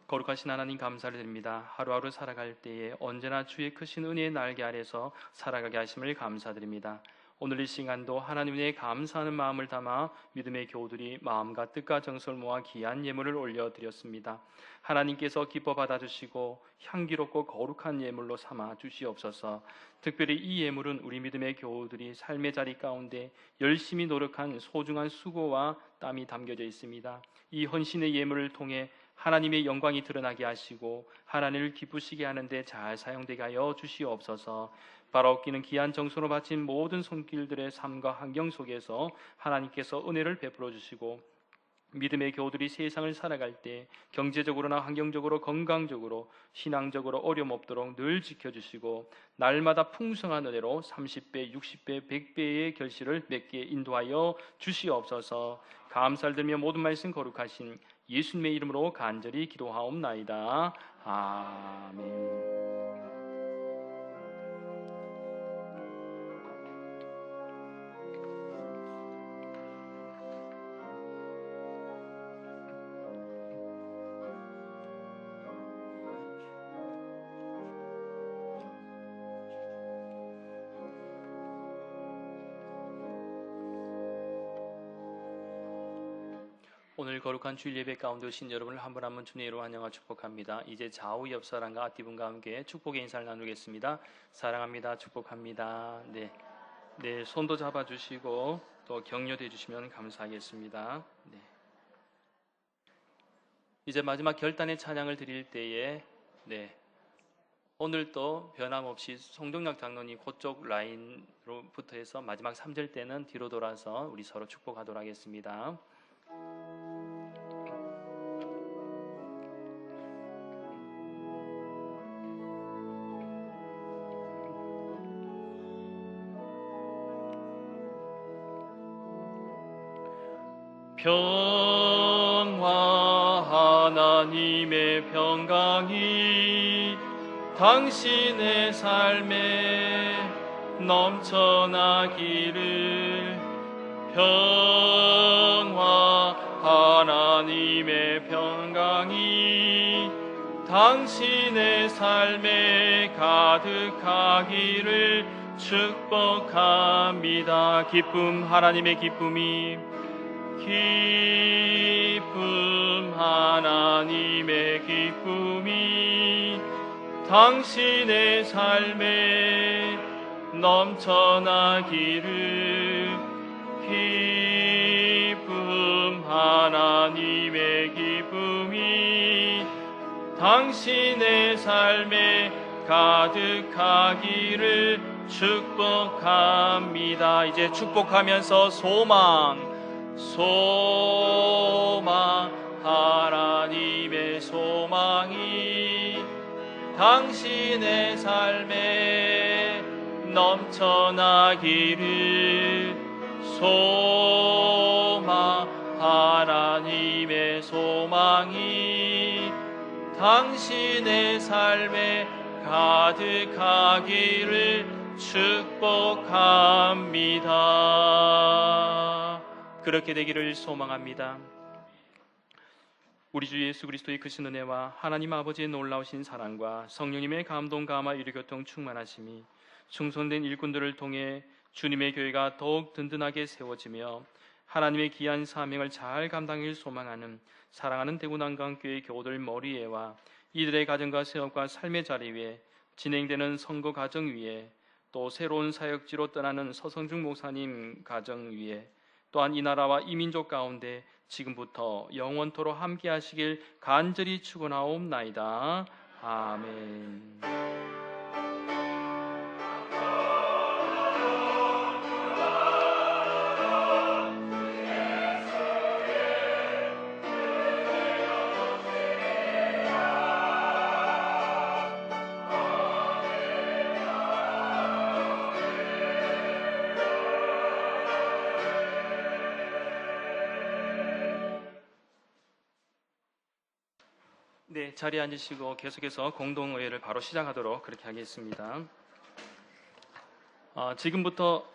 거룩하신 하나님 감사를 드립니다. 하루하루 살아갈 때에 언제나 주의 크신 은혜의 날개 아래서 살아가게 하심을 감사드립니다. 오늘 이 시간도 하나님의 감사하는 마음을 담아 믿음의 교우들이 마음과 뜻과 정성을 모아 귀한 예물을 올려드렸습니다. 하나님께서 기뻐 받아주시고 향기롭고 거룩한 예물로 삼아 주시옵소서. 특별히 이 예물은 우리 믿음의 교우들이 삶의 자리 가운데 열심히 노력한 소중한 수고와 땀이 담겨져 있습니다. 이 헌신의 예물을 통해 하나님의 영광이 드러나게 하시고 하나님을 기쁘시게 하는데 잘 사용되게 하여 주시옵소서. 바라옵기는 귀한 정성으로 바친 모든 손길들의 삶과 환경 속에서 하나님께서 은혜를 베풀어 주시고 믿음의 교우들이 세상을 살아갈 때 경제적으로나 환경적으로 건강적으로 신앙적으로 어려움 없도록 늘 지켜주시고 날마다 풍성한 은혜로 30배, 60배, 100배의 결실을 맺게 인도하여 주시옵소서. 감사를 드리며 모든 말씀 거룩하신 예수님의 이름으로 간절히 기도하옵나이다. 아멘. 오늘 거룩한 주일 예배 가운데 오신 여러분을 한 분 한 분 주님의 이름으로 환영하고 축복합니다. 이제 좌우 옆 사람과 앞뒤분과 함께 축복의 인사를 나누겠습니다. 사랑합니다. 축복합니다. 네, 손도 잡아주시고 또 격려해 주시면 감사하겠습니다. 네. 이제 마지막 결단의 찬양을 드릴 때에 오늘 또 변함없이 송정락 장로님 그쪽 라인으로부터 해서 마지막 3절 때는 뒤로 돌아서 우리 서로 축복하도록 하겠습니다. 평화 하나님의 평강이 당신의 삶에 넘쳐나기를. 평화 하나님의 평강이 당신의 삶에 가득하기를 축복합니다. 기쁨 하나님의 기쁨이 기쁨 하나님의 기쁨이 당신의 삶에 넘쳐나기를. 기쁨 하나님의 기쁨이 당신의 삶에 가득하기를 축복합니다. 이제 축복하면서 소망 하나님의 소망이 당신의 삶에 넘쳐나기를. 소망 하나님의 소망이 당신의 삶에 가득하기를 축복합니다. 그렇게 되기를 소망합니다. 우리 주 예수 그리스도의 크신 은혜와 하나님 아버지의 놀라우신 사랑과 성령님의 감동 감화 유료교통 충만하심이 충성된 일꾼들을 통해 주님의 교회가 더욱 든든하게 세워지며 하나님의 귀한 사명을 잘 감당할 소망하는 사랑하는 대구난강교회 교우들 머리에와 이들의 가정과 사업과 삶의 자리 위에 진행되는 선거 가정 위에 또 새로운 사역지로 떠나는 서성중 목사님 가정 위에 또한 이 나라와 이 민족 가운데 지금부터 영원토록 함께 하시길 간절히 축원하옵나이다. 아멘. 네, 자리에 앉으시고 계속해서 공동의회를 바로 시작하도록 그렇게 하겠습니다. 지금부터